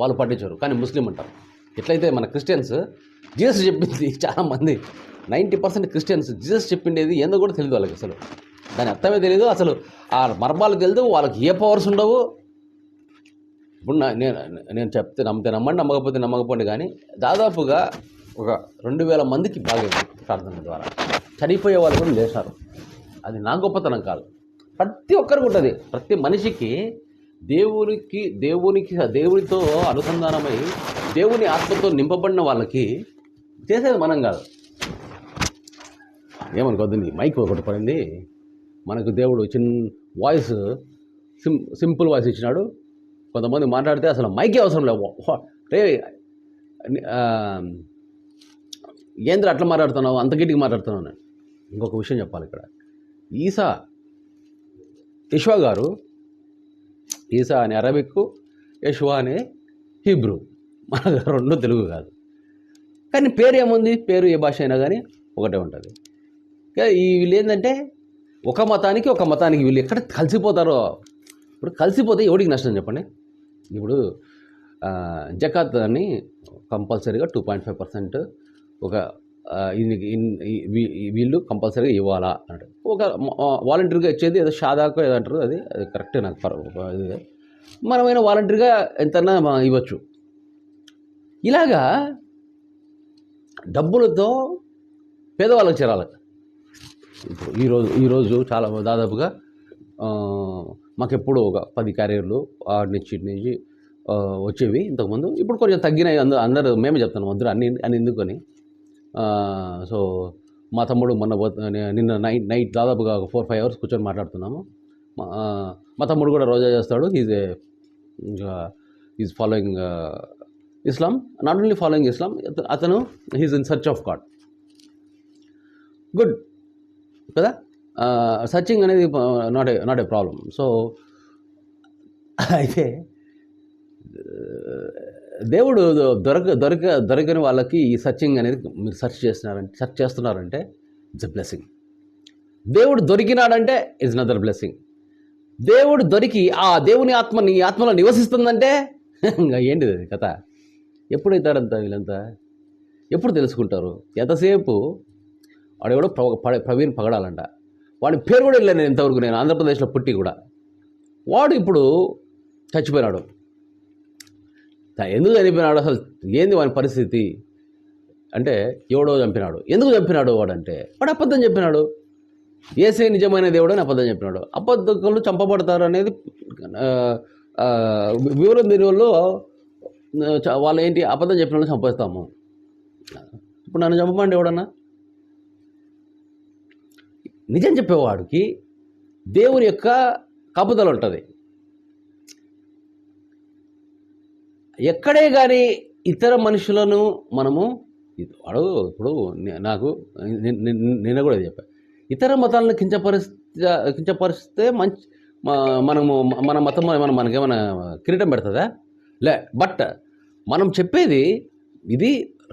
వాళ్ళు పట్టించారు, కానీ ముస్లిం అంటారు. ఎట్లయితే మన క్రిస్టియన్స్ జీసస్ చెప్పింది, చాలామంది 90% క్రిస్టియన్స్ జీసస్ చెప్పిండేది ఏందో కూడా తెలియదు వాళ్ళకి. అసలు దాని అర్థమే తెలియదు, అసలు ఆ మర్మాలు తెలియదు, వాళ్ళకి ఏ పవర్స్ ఉండవు. ఇప్పుడు నేను చెప్తే నమ్మితే నమ్మండి, నమ్మకపోండి, కానీ దాదాపుగా ఒక 2000 మందికి బాగైంది ప్రార్థన ద్వారా. చనిపోయే వాళ్ళు కూడా లేచారు. అది నా గొప్పతనం కాదు, ప్రతి ఒక్కరికి ఉంటుంది. ప్రతి మనిషికి దేవునితో అనుసంధానమై దేవుని ఆత్మతో నింపబడిన వాళ్ళకి చేసేది మనం కాదు. ఏమనుకోద్దు, నీ మైక్ ఒకటి పడింది, మనకు దేవుడు చిన్న వాయిస్, సింపుల్ వాయిస్ ఇచ్చినాడు. కొంతమంది మాట్లాడితే అసలు మైకే అవసరం లేవు. రే ఏంద్ర అట్లా మాట్లాడుతున్నావు, అంత గట్టిగా మాట్లాడుతున్నావు నేను. ఇంకొక విషయం చెప్పాలి ఇక్కడ. యెషూవ గారు, ఈసా అని అరబిక్, యెషూవ అనే హీబ్రూ, మన రెండు తెలుగు కాదు. కానీ పేరు ఏముంది? పేరు ఏ భాష అయినా కానీ ఒకటే ఉంటుంది. వీళ్ళు ఏంటంటే ఒక మతానికి వీళ్ళు ఎక్కడ కలిసిపోతారో. ఇప్పుడు కలిసిపోతే ఎవడికి నష్టం చెప్పండి? ఇప్పుడు జకాత్ అని కంపల్సరీగా 2.5% ఒక వీళ్ళు కంపల్సరీగా ఇవ్వాలా అన్నట్టు. ఒక వాలంటీర్గా ఇచ్చేది ఏదో షాదాకో ఏదో అంటారు, అది కరెక్టే. నాకు ఇది మనమైనా వాలంటీర్గా ఎంతన్నా ఇవ్వచ్చు. ఇలాగా డబ్బులతో పేదవాళ్ళకి చేరాలి. ఇప్పుడు ఈరోజు చాలా దాదాపుగా మాకెప్పుడు ఒక 10 క్యారియర్లు ఆడి నుంచి వచ్చేవి ఇంతకుముందు. ఇప్పుడు కొంచెం తగ్గినాయి. అందరూ మేమే చెప్తున్నాం అందరూ అన్ని ఎందుకని. సో మా తమ్ముడు నిన్న నైట్ దాదాపుగా ఒక 4-5 అవర్స్ కూర్చొని మాట్లాడుతున్నాము. మా తమ్ముడు కూడా రోజా చేస్తాడు. Is following Islam. Not only following Islam, అతను he's in search of God. Good కదా. సర్చింగ్ అనేది నాట్ ఏ ప్రాబ్లం. సో అయితే దేవుడు దొరకని వాళ్ళకి ఈ సర్చింగ్ అనేది మీరు సెర్చ్ చేస్తున్నారంటే ఇట్స్ ఎ బ్లెస్సింగ్. దేవుడు దొరికినాడంటే ఇట్స్ అనదర్ బ్లెస్సింగ్. దేవుడు దొరికి ఆ దేవుని ఆత్మ నీ ఆత్మలో నివసిస్తుందంటే ఇంకా ఏంటిది కథ? ఎప్పుడైతారంత వీళ్ళంతా? ఎప్పుడు తెలుసుకుంటారు? ఎంతసేపు వాడెవడో ప్రవీణ్ పగడాలంట, వాడి పేరు కూడా వెళ్ళాను నేను ఇంతవరకు. నేను ఆంధ్రప్రదేశ్లో పుట్టి కూడా. వాడు ఇప్పుడు చచ్చిపోయినాడు. ఎందుకు చనిపోయినాడు? అసలు ఏంది వాని పరిస్థితి? అంటే ఎవడో చంపినాడు. ఎందుకు చంపినాడు వాడంటే వాడు అబద్ధం చెప్పినాడు. ఏసే నిజమైన దేవుడు అని అబద్ధం చెప్పినాడు. అబద్ధకులు చంపబడతారు అనేది వివరం దీని వాళ్ళు వాళ్ళు ఏంటి అబద్ధం చెప్పిన వాళ్ళు చంపేస్తాము. ఇప్పుడు నన్ను చంపమండి ఎవడన్నా. నిజం చెప్పేవాడికి దేవుని యొక్క కాపుదల ఉంటుంది. ఎక్కడే కానీ ఇతర మనుషులను మనము వాడు ఇప్పుడు నాకు నిన్న కూడా చెప్పాను, ఇతర మతాలను కించపరిస్తే మంచి మనము మన మతం మనకేమైనా కిరీటం పెడుతుందా? బట్ మనం చెప్పేది ఇది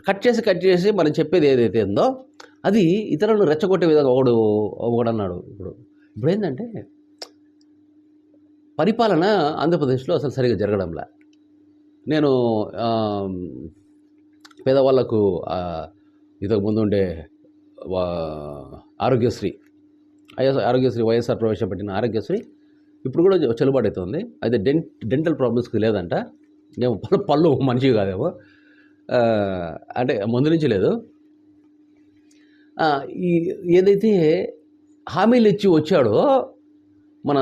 కట్ చేసి మనం చెప్పేది ఏదైతే ఉందో అది ఇతరులను రెచ్చగొట్టే విధంగా ఒకడన్నాడు. ఇప్పుడు ఏంటంటే పరిపాలన ఆంధ్రప్రదేశ్లో అసలు సరిగ్గా జరగడంలా. నేను పేదవాళ్లకు ఇంతకు ముందు ఉండే ఆరోగ్యశ్రీ వైఎస్ఆర్ ప్రవేశపెట్టిన ఆరోగ్యశ్రీ ఇప్పుడు కూడా చెల్లుబాటు అవుతుంది. అయితే డెంటల్ ప్రాబ్లమ్స్కి లేదంట. ఏమో పళ్ళు మనిషి కాదేమో, అంటే ముందు నుంచి లేదు. ఏదైతే హామీలు ఇచ్చి వచ్చాడో మన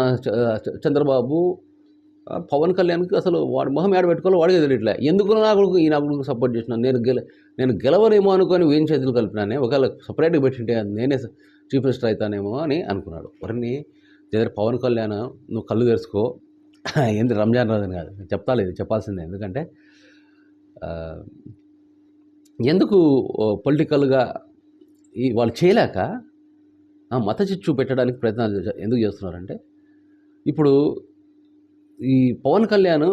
చంద్రబాబు, పవన్ కళ్యాణ్కి అసలు వాడి మొహం ఏడ పెట్టుకోవాలో వాడికి తెలియట్లే. ఎందుకు నా కొడుకు సపోర్ట్ చేసినాను, నేను గెలవనేమో అనుకొని వేయం చేతులు కలిపినానే, ఒకవేళ సపరేట్గా పెట్టింటే నేనే చీఫ్ మినిస్టర్ అవుతానేమో అని అనుకున్నాడు. ఎవరిని పవన్ కళ్యాణ్ నువ్వు కళ్ళు తెరుచుకో, ఏంది రంజాన్ రోజుని కాదు చెప్తాలేదు, చెప్పాల్సిందే. ఎందుకంటే ఎందుకు పొలిటికల్గా వాళ్ళు చేయలేక మత చిచ్చు పెట్టడానికి ప్రయత్నాలు ఎందుకు చేస్తున్నారంటే, ఇప్పుడు ఈ పవన్ కళ్యాణ్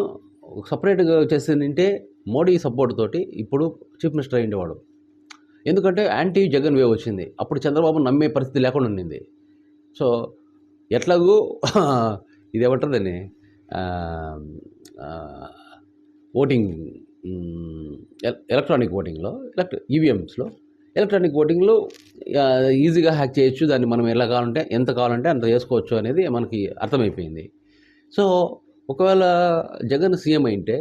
సపరేట్గా చేసిందంటే మోడీ సపోర్ట్ తోటి ఇప్పుడు చీఫ్ మినిస్టర్ అయ్యేవాడు. ఎందుకంటే యాంటీ జగన్ వేవ్ వచ్చింది. అప్పుడు చంద్రబాబు నమ్మే పరిస్థితి లేకుండా ఉండింది. సో ఎట్లాగూ ఇదేమంటుందని ఓటింగ్ ఎలక్ట్రానిక్ ఓటింగ్లో ఈవీఎంస్లో ఎలక్ట్రానిక్ ఓటింగ్లో ఈజీగా హ్యాక్ చేయొచ్చు, దాన్ని మనం ఎలా కావాలంటే ఎంత కావాలంటే అంత చేసుకోవచ్చు అనేది మనకి అర్థమైపోయింది. సో ఒకవేళ జగన్ సీఎం అయింటే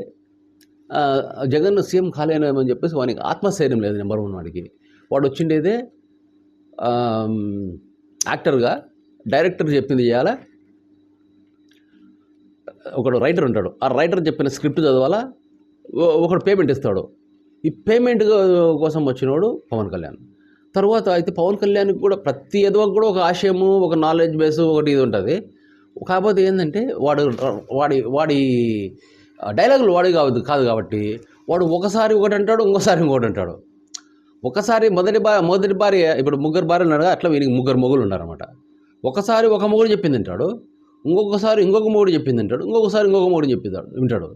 జగన్ సీఎం కాలేనేమని చెప్పేసి వానికి ఆత్మస్థైర్యం లేదు. నెంబర్ 1 వాడికి. వాడు వచ్చిండేదే యాక్టర్గా, డైరెక్టర్ చెప్పింది చేయాలా, ఒకడు రైటర్ ఉంటాడు, ఆ రైటర్ చెప్పిన స్క్రిప్ట్ చదవాలా, ఒకడు పేమెంట్ ఇస్తాడు. ఈ పేమెంట్ కోసం వచ్చినోడు పవన్ కళ్యాణ్. తర్వాత అయితే పవన్ కళ్యాణ్కి కూడా ప్రతి ఎదవకు కూడా ఒక ఆశయము, ఒక నాలెడ్జ్ బేసు, ఒకటి ఇది ఉంటుంది. కాకపోతే ఏంటంటే వాడి డైలాగులు కాదు కాబట్టి వాడు ఒకసారి ఒకటి అంటాడు, ఇంకోసారి ఇంకోటి అంటాడు. ఒకసారి మొదటి భార్య, ఇప్పుడు 3 భార్యలు ఉన్నాడు, అట్లా వీనికి 3 మొగులు ఉన్నారన్నమాట. ఒకసారి ఒక మొగుడు చెప్పింది వింటాడు, ఇంకొకసారి ఇంకొక మొగుడు చెప్పింది వింటాడు, ఇంకొకసారి ఇంకొక మొగుడు వింటాడు.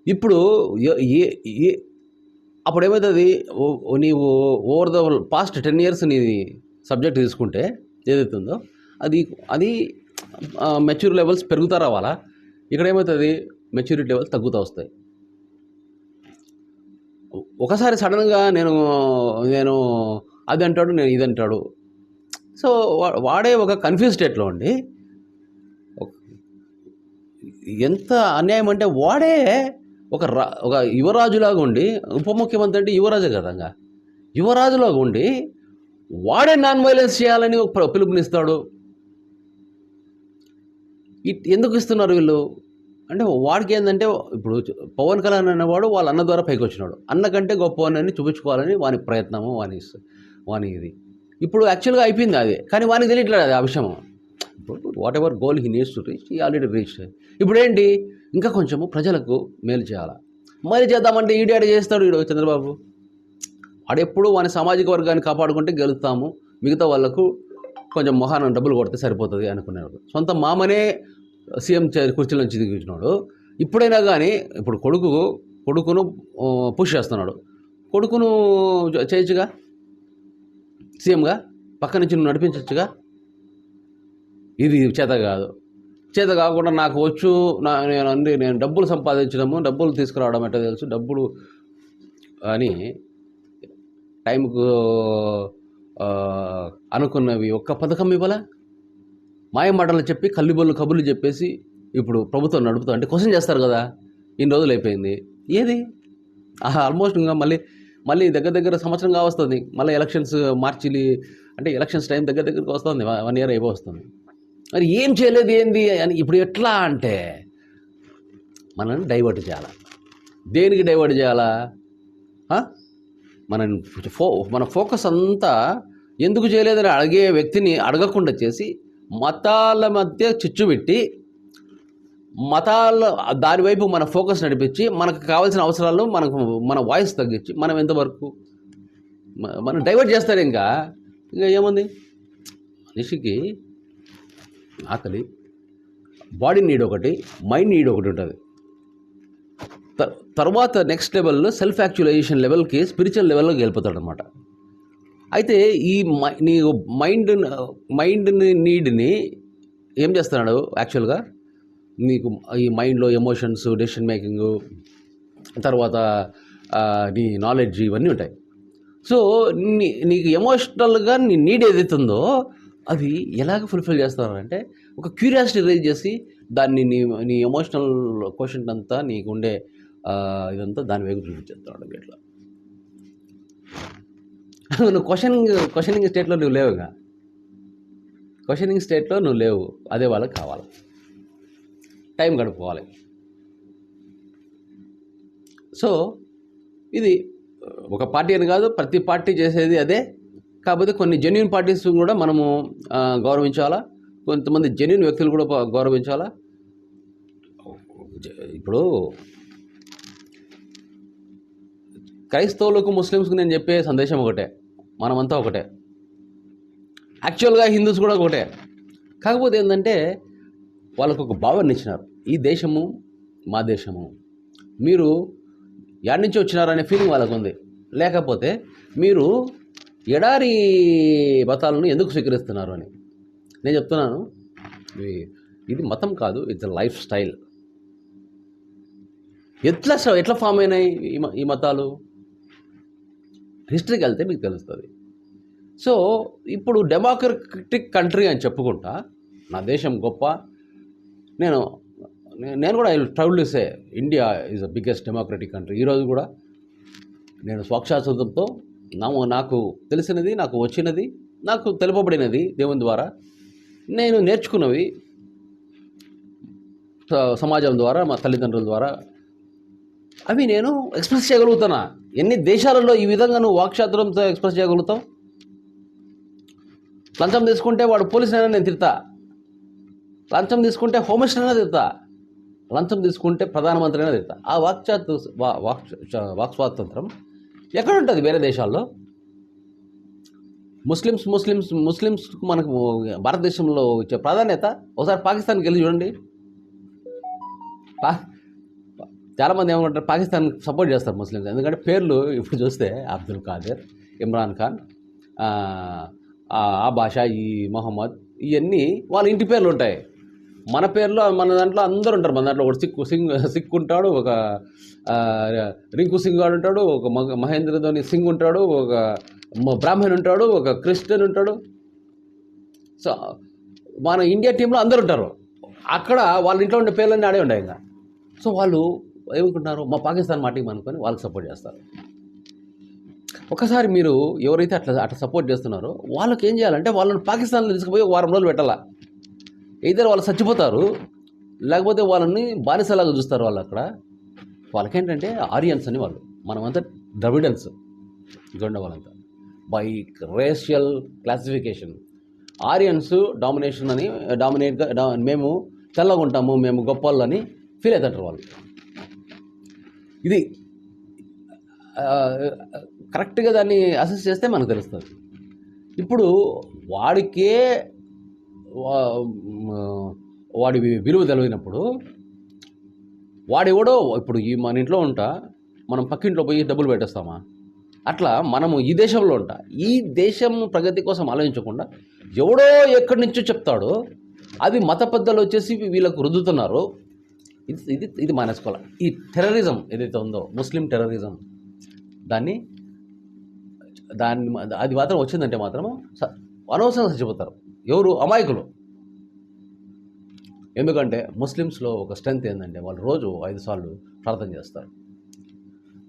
ఇప్పుడు అప్పుడు ఏమవుతుంది, నీవు ఓవర్ ద పాస్ట్ 10 years నీది సబ్జెక్ట్ తీసుకుంటే ఏదైతుందో అది మెచ్యూర్ లెవెల్స్ పెరుగుతా రావాలా. ఇక్కడ ఏమవుతుంది, మెచ్యూరిటీ లెవెల్స్ తగ్గుతూ వస్తాయి. ఒకసారి సడన్గా నేను అది అంటాడు, నేను ఇది అంటాడు. సో వాడే ఒక కన్ఫ్యూజ్ స్టేట్లో ఉండి, ఎంత అన్యాయం అంటే వాడే ఒక యువరాజులాగా ఉండి, ఉప ముఖ్యమంత్రి అంటే యువరాజు కదా, యువరాజులాగా ఉండి వాడే నాన్ వైలెన్స్ చేయాలని ఒక పిలుపునిస్తాడు. ఎందుకు ఇస్తున్నారు వీళ్ళు అంటే, వాడికి ఏంటంటే ఇప్పుడు పవన్ కళ్యాణ్ అనేవాడు వాళ్ళ అన్న ద్వారా పైకి వచ్చినాడు, అన్న కంటే గొప్పవాడిని చూపించుకోవాలని వాని ప్రయత్నము, వాని ఇది ఇప్పుడు యాక్చువల్గా అయిపోయింది అది. కానీ వానికి తెలియట్లేదు అది ఆ విషయము. ఇప్పుడు what ever goal he needs to reach, he already reach. ఇప్పుడు ఏంటి, ఇంకా కొంచెము ప్రజలకు మేలు చేయాలా. మేలు చేద్దామంటే ఈడాడు చేస్తాడు చంద్రబాబు. వాడెప్పుడు వాని సామాజిక వర్గాన్ని కాపాడుకుంటే గెలుస్తాము, మిగతా వాళ్ళకు కొంచెం మొహాన డబ్బులు కొడితే సరిపోతుంది అనుకున్నాడు. సొంత మామనే సీఎం కుర్చీల నుంచి దిగుతున్నాడు. ఇప్పుడైనా కానీ ఇప్పుడు కొడుకును పుష్ చేస్తున్నాడు. కొడుకును చేయొచ్చుగా, సీఎంగా పక్క నుంచి నువ్వు నడిపించచ్చుగా. ఇది చేత కాకుండా నాకు వచ్చు, నేను డబ్బులు సంపాదించడము, డబ్బులు తీసుకురావడం ఎట్లా తెలుసు, డబ్బులు అని టైంకు అనుకున్నవి ఒక్క పథకం ఇవ్వాలా, మాయమాటలు చెప్పి కబుర్లు చెప్పేసి ఇప్పుడు ప్రభుత్వం నడుపుతా అంటే క్వశ్చన్ చేస్తారు కదా. ఇన్ని రోజులు అయిపోయింది, ఏది ఆల్మోస్ట్ ఇంకా మళ్ళీ మళ్ళీ దగ్గర దగ్గర సంవత్సరం కావస్తుంది, మళ్ళీ ఎలక్షన్స్ మార్చి అంటే ఎలక్షన్స్ టైం దగ్గరికి వస్తుంది, 1 year అయిపో వస్తుంది. మరి ఏం చేయలేదు ఏంది అని ఇప్పుడు ఎట్లా అంటే మనల్ని డైవర్ట్ చేయాలా. దేనికి డైవర్ట్ చేయాలా? మన మన ఫోకస్ అంతా ఎందుకు చేయలేదని అడిగే వ్యక్తిని అడగకుండా చేసి మతాల మధ్య చిచ్చు పెట్టి మతాల దానివైపు మన ఫోకస్ నడిపించి మనకు కావాల్సిన అవసరాలు మన వాయిస్ తగ్గించి మనం ఎంతవరకు మనం డైవర్ట్ చేస్తారు. ఇంకా ఏముంది, మనిషికి ఆకలి, బాడీ నీడ్ ఒకటి, మైండ్ నీడ్ ఒకటి ఉంటుంది. తర్వాత నెక్స్ట్ లెవెల్లో సెల్ఫ్ యాక్చువలైజేషన్ లెవెల్కి, స్పిరిచువల్ లెవెల్లోకి వెళ్ళిపోతాడు అనమాట. అయితే ఈ నీ మైండ్ నీడ్ని ఏం చేస్తున్నాడు యాక్చువల్గా, నీకు ఈ మైండ్లో ఎమోషన్స్, డెసిషన్ మేకింగు, తర్వాత నీ నాలెడ్జ్ ఇవన్నీ ఉంటాయి. సో నీకు ఎమోషనల్గా నీ నీడ్ ఏదైతుందో అది ఎలాగ ఫుల్ఫిల్ చేస్తారంటే ఒక క్యూరియాసిటీ రైజ్ చేసి దాన్ని నీ ఎమోషనల్ క్వశ్చన్ అంతా నీకు ఉండే ఇదంతా దాని వైపు చూపించేస్తాడు. ఇట్లా నువ్వు క్వశ్చనింగ్ స్టేట్లో నువ్వు లేవుగా, క్వశ్చనింగ్ స్టేట్లో నువ్వు లేవు, అదే వాళ్ళకి కావాలి, టైం గడుపుకోవాలి. సో ఇది ఒక పార్టీ అని కాదు, ప్రతి పార్టీ చేసేది అదే. కాకపోతే కొన్ని జెన్యూన్ పార్టీస్ కూడా మనము గౌరవించాలా, కొంతమంది జెన్యూన్ వ్యక్తులు కూడా గౌరవించాలా. ఇప్పుడు క్రైస్తవులకు, ముస్లిమ్స్కి నేను చెప్పే సందేశం ఒకటే, మనమంతా ఒకటే, యాక్చువల్గా హిందూస్ కూడా ఒకటే. కాకపోతే ఏంటంటే వాళ్ళకు ఒక భావన ఇచ్చినారు, ఈ దేశము మా దేశము, మీరు ఎక్కడి నుంచి వచ్చినారనే ఫీలింగ్ వాళ్ళకు ఉంది. లేకపోతే మీరు ఎడారి మతాలను ఎందుకు స్వీకరిస్తున్నారు అని నేను చెప్తున్నాను. ఇది మతం కాదు, ఇట్స్ లైఫ్ స్టైల్. ఎట్లా ఫామ్ అయినాయి ఈ మతాలు? హిస్టరీకి వెళ్తే మీకు తెలుస్తుంది. సో ఇప్పుడు డెమోక్రటిక్ కంట్రీ అని చెప్పుకుంటా నా దేశం గొప్ప, నేను కూడా I proudly say India is the biggest democratic country. ఈరోజు కూడా నేను స్వచ్ఛాసంతో నాకు తెలిసినది, నాకు వచ్చినది, నాకు తెలుపబడినది దేవుని ద్వారా, నేను నేర్చుకున్నవి సమాజం ద్వారా, మా తల్లిదండ్రుల ద్వారా, అవి నేను ఎక్స్ప్రెస్ చేయగలుగుతున్నా. ఎన్ని దేశాలలో ఈ విధంగా నువ్వు వాక్చాతుర్యంతో ఎక్స్ప్రెస్ చేయగలుగుతావు? లంచం తీసుకుంటే వాడు పోలీసునైనా నేను తిడతా, లంచం తీసుకుంటే హోమిస్టర్నైనా తిడతా, లంచం తీసుకుంటే ప్రధానమంత్రి అయినా తిడతా. ఆ వాక్ స్వాతంత్రం ఎక్కడ ఉంటుంది వేరే దేశాల్లో? ముస్లిమ్స్ మనకు భారతదేశంలో వచ్చే ప్రాధాన్యత ఒకసారి పాకిస్తాన్కి వెళ్ళి చూడండి. చాలామంది ఏమంటారు, పాకిస్తాన్ సపోర్ట్ చేస్తారు ముస్లిమ్స్, ఎందుకంటే పేర్లు ఇప్పుడు చూస్తే అబ్దుల్ ఖాదర్, ఇమ్రాన్ ఖాన్, ఆ బాషా, ఈ మొహమ్మద్, ఇవన్నీ వాళ్ళ ఇంటి పేర్లు ఉంటాయి. మన పేర్లో మన దాంట్లో అందరూ ఉంటారు. మన దాంట్లో ఒక సిక్ ఉంటాడు, ఒక రింకు సింగ్ గాడు ఉంటాడు, ఒక మహేంద్ర ధోని సింగ్ ఉంటాడు, ఒక బ్రాహ్మణ్ ఉంటాడు, ఒక క్రిస్టియన్ ఉంటాడు. సో మన ఇండియా టీంలో అందరు ఉంటారు. అక్కడ వాళ్ళ ఇంట్లో ఉండే పేర్లన్నీ ఆడే ఉన్నాయి. ఇంకా సో వాళ్ళు ఏమనుకుంటున్నారు, మా పాకిస్తాన్ మాటికి అనుకొని వాళ్ళకి సపోర్ట్ చేస్తారు. ఒకసారి మీరు ఎవరైతే అట్లా సపోర్ట్ చేస్తున్నారో వాళ్ళకి ఏం చేయాలంటే వాళ్ళని పాకిస్తాన్లో తీసుకుపోయి 1 వారం రోజులు పెట్టాలా. ఇద్దరు వాళ్ళు చచ్చిపోతారు, లేకపోతే వాళ్ళని బానిసలాగా చూస్తారు. వాళ్ళు అక్కడ వాళ్ళకేంటంటే ఆరియన్స్ అని, వాళ్ళు మనమంతా ద్రవిడన్స్ ఇటువంటి వాళ్ళంతా బై రేషియల్ క్లాసిఫికేషన్. ఆరియన్స్ డామినేషన్ అని, డామినేట్గా మేము తెల్లగా ఉంటాము, మేము గొప్ప అని ఫీల్ అవుతారు వాళ్ళు. ఇది కరెక్ట్గా దాన్ని అసెస్ చేస్తే మనకు తెలుస్తుంది. ఇప్పుడు వాడి విలువ తెలియనప్పుడు వాడెవడో, ఇప్పుడు మన ఇంట్లో ఉంటా, మనం పక్కింట్లో పోయి డబ్బులు పెట్టేస్తామా? అట్లా మనము ఈ దేశంలో ఉంటా, ఈ దేశం ప్రగతి కోసం ఆలోచించకుండా ఎవడో ఎక్కడి నుంచో చెప్తాడో అది మత పెద్దలు వచ్చేసి వీళ్ళకు రుద్దుతున్నారు. ఇది మానేసుకోవాలి. ఈ టెర్రరిజం ఏదైతే ఉందో, ముస్లిం టెర్రరిజం, దాన్ని అది మాత్రం వచ్చిందంటే మాత్రము అనవసరంగా చచ్చిపోతారు. ఎవరు? అమాయకులు. ఎందుకంటే ముస్లిమ్స్లో ఒక స్ట్రెంత్ ఏంటంటే వాళ్ళు రోజు 5 సార్లు ప్రార్థన చేస్తారు.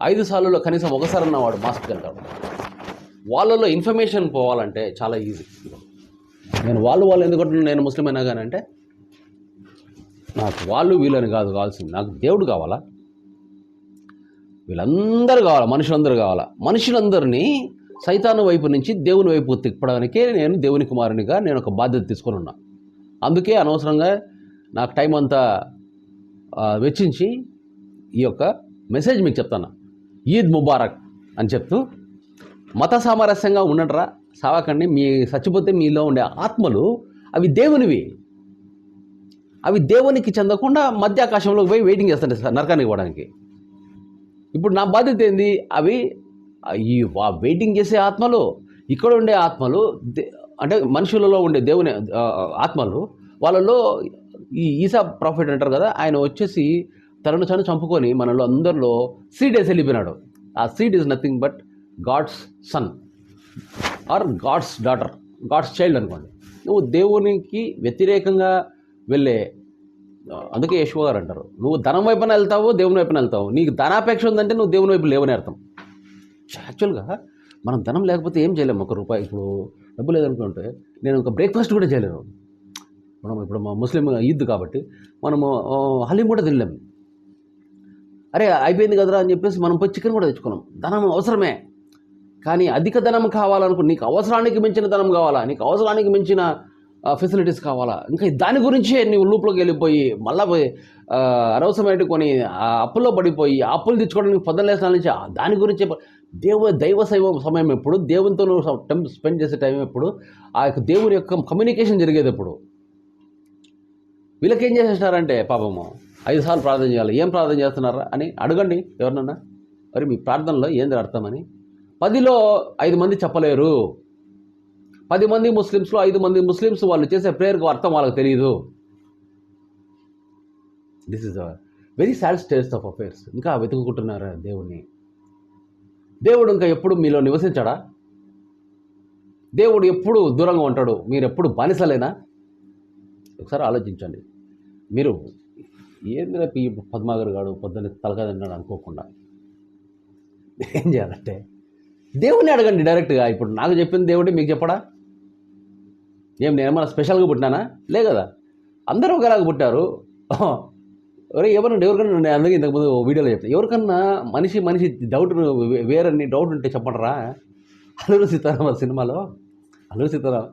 5 సార్లలో కనీసం ఒకసారి వాడు మాస్క్కి వెళ్తాడు. వాళ్ళలో ఇన్ఫర్మేషన్ పోవాలంటే చాలా ఈజీ. నేను వాళ్ళు ఎందుకంటున్నాను, నేను ముస్లిం అయినా కానీ అంటే నాకు వాళ్ళు వీళ్ళని కాదు కావాల్సింది, నాకు దేవుడు కావాలా, వీళ్ళందరూ కావాలా, మనుషులందరూ కావాలా. మనుషులందరినీ సైతాను వైపు నుంచి దేవుని వైపు తిప్పడానికే నేను దేవుని కుమారునిగా నేను ఒక బాధ్యత తీసుకొని ఉన్నా. అందుకే అనవసరంగా నాకు టైం అంతా వెచ్చించి ఈ యొక్క మెసేజ్ మీకు చెప్తాను. ఈద్ ముబారక్ అని చెప్తూ మత సామరస్యంగా ఉండటరా, సావకండి. మీ చచ్చిపోతే మీలో ఉండే ఆత్మలు అవి దేవునివి, అవి దేవునికి చెందకుండా మధ్య ఆకాశంలోకి పోయి వెయిటింగ్ చేస్తాయి నరకానికి పోవడానికి. ఇప్పుడు నా బాధ్యత ఏంది? అవి ఈ వెయిటింగ్ చేసే ఆత్మలు, ఇక్కడ ఉండే ఆత్మలు, అంటే మనుషులలో ఉండే దేవుని ఆత్మలు, వాళ్ళలో ఈ ఈసా ప్రాఫిట్ అంటారు కదా, ఆయన వచ్చేసి తనను చంపుకొని మనలో అందరిలో సీడ్ వేసి వెళ్ళిపోయినాడు. ఆ seed is nothing but God's son or God's daughter, God's child అనుకోండి. నువ్వు దేవునికి వ్యతిరేకంగా వెళ్ళే, అందుకే యెషూవ గారు అంటారు, నువ్వు ధనం వైపున వెళ్తావు, దేవుని వైపున వెళ్తావు. నీకు ధనాపేక్ష ఉందంటే నువ్వు దేవుని వైపు లేవని అర్థం. యాక్చువల్గా మనం ధనం లేకపోతే ఏం చేయలేము. ₹1 ఇప్పుడు డబ్బు లేదనుకుంటే నేను ఒక బ్రేక్ఫాస్ట్ కూడా చేయలేను. మనం ఇప్పుడు మా ముస్లిం ఈద్ కాబట్టి మనము హలీం కూడా తినలేము. అరే అయిపోయింది కదరా అని చెప్పేసి మనం పోయి చికెన్ కూడా తెచ్చుకున్నాం. ధనం అవసరమే, కానీ అధిక ధనం కావాలనుకో, నీకు అవసరానికి మించిన ధనం కావాలా, నీకు అవసరానికి మించిన ఫెసిలిటీస్ కావాలా, ఇంకా దాని గురించే నీవు లూప్లోకి వెళ్ళిపోయి మళ్ళీ పోయి అనవసరమైన కొని అప్పుల్లో పడిపోయి అప్పులు తెచ్చుకోవడానికి పొద్దులేసిన నుంచి దాని గురించే. దైవ సమయం ఎప్పుడు, దేవునితో టైం స్పెండ్ చేసే టైం ఎప్పుడు, ఆ యొక్క దేవుని యొక్క కమ్యూనికేషన్ జరిగేది ఎప్పుడు. వీళ్ళకేం చేసేసినారంటే పాపము 5 సార్లు ప్రార్థన చేయాలి. ఏం ప్రార్థన చేస్తున్నారా అని అడగండి ఎవరినన్నా, మరి మీ ప్రార్థనలో ఏంది అర్థమని. 10లో 5 మంది చెప్పలేరు. 10 మంది ముస్లిమ్స్లో 5 మంది ముస్లిమ్స్ వాళ్ళు చేసే ప్రేయర్కి అర్థం వాళ్ళకి తెలియదు. This is a very sad state of affairs. ఇంకా వెతుక్కుంటున్నారా దేవుణ్ణి? దేవుడు ఇంకా ఎప్పుడు మీలో నివసించాడా? దేవుడు ఎప్పుడు దూరంగా ఉంటాడు? మీరు ఎప్పుడు బానిసలేనా? ఒకసారి ఆలోచించండి. మీరు ఏంది ఈ పద్మాగర్ గారు పొద్దున్న తలకాయ తిన్నాడు అనుకోకుండా ఏం చేయాలంటే దేవుణ్ణి అడగండి డైరెక్ట్గా. ఇప్పుడు నాకు చెప్పింది దేవుడే మీకు చెప్పడా? ఏం నేనేమన్నా స్పెషల్గా పుట్టినానా? లే కదా, అందరూ ఒకలాగా పుట్టారు. ఎవరికన్నా నేను అందుకే ఇంతకుముందు వీడియోలో చెప్తాను, ఎవరికన్నా మనిషి డౌట్ వేరన్ని డౌట్ ఉంటే చెప్పండిరా. అల్లూరి సీతారామ సినిమాలో అల్లూరి సీతారామ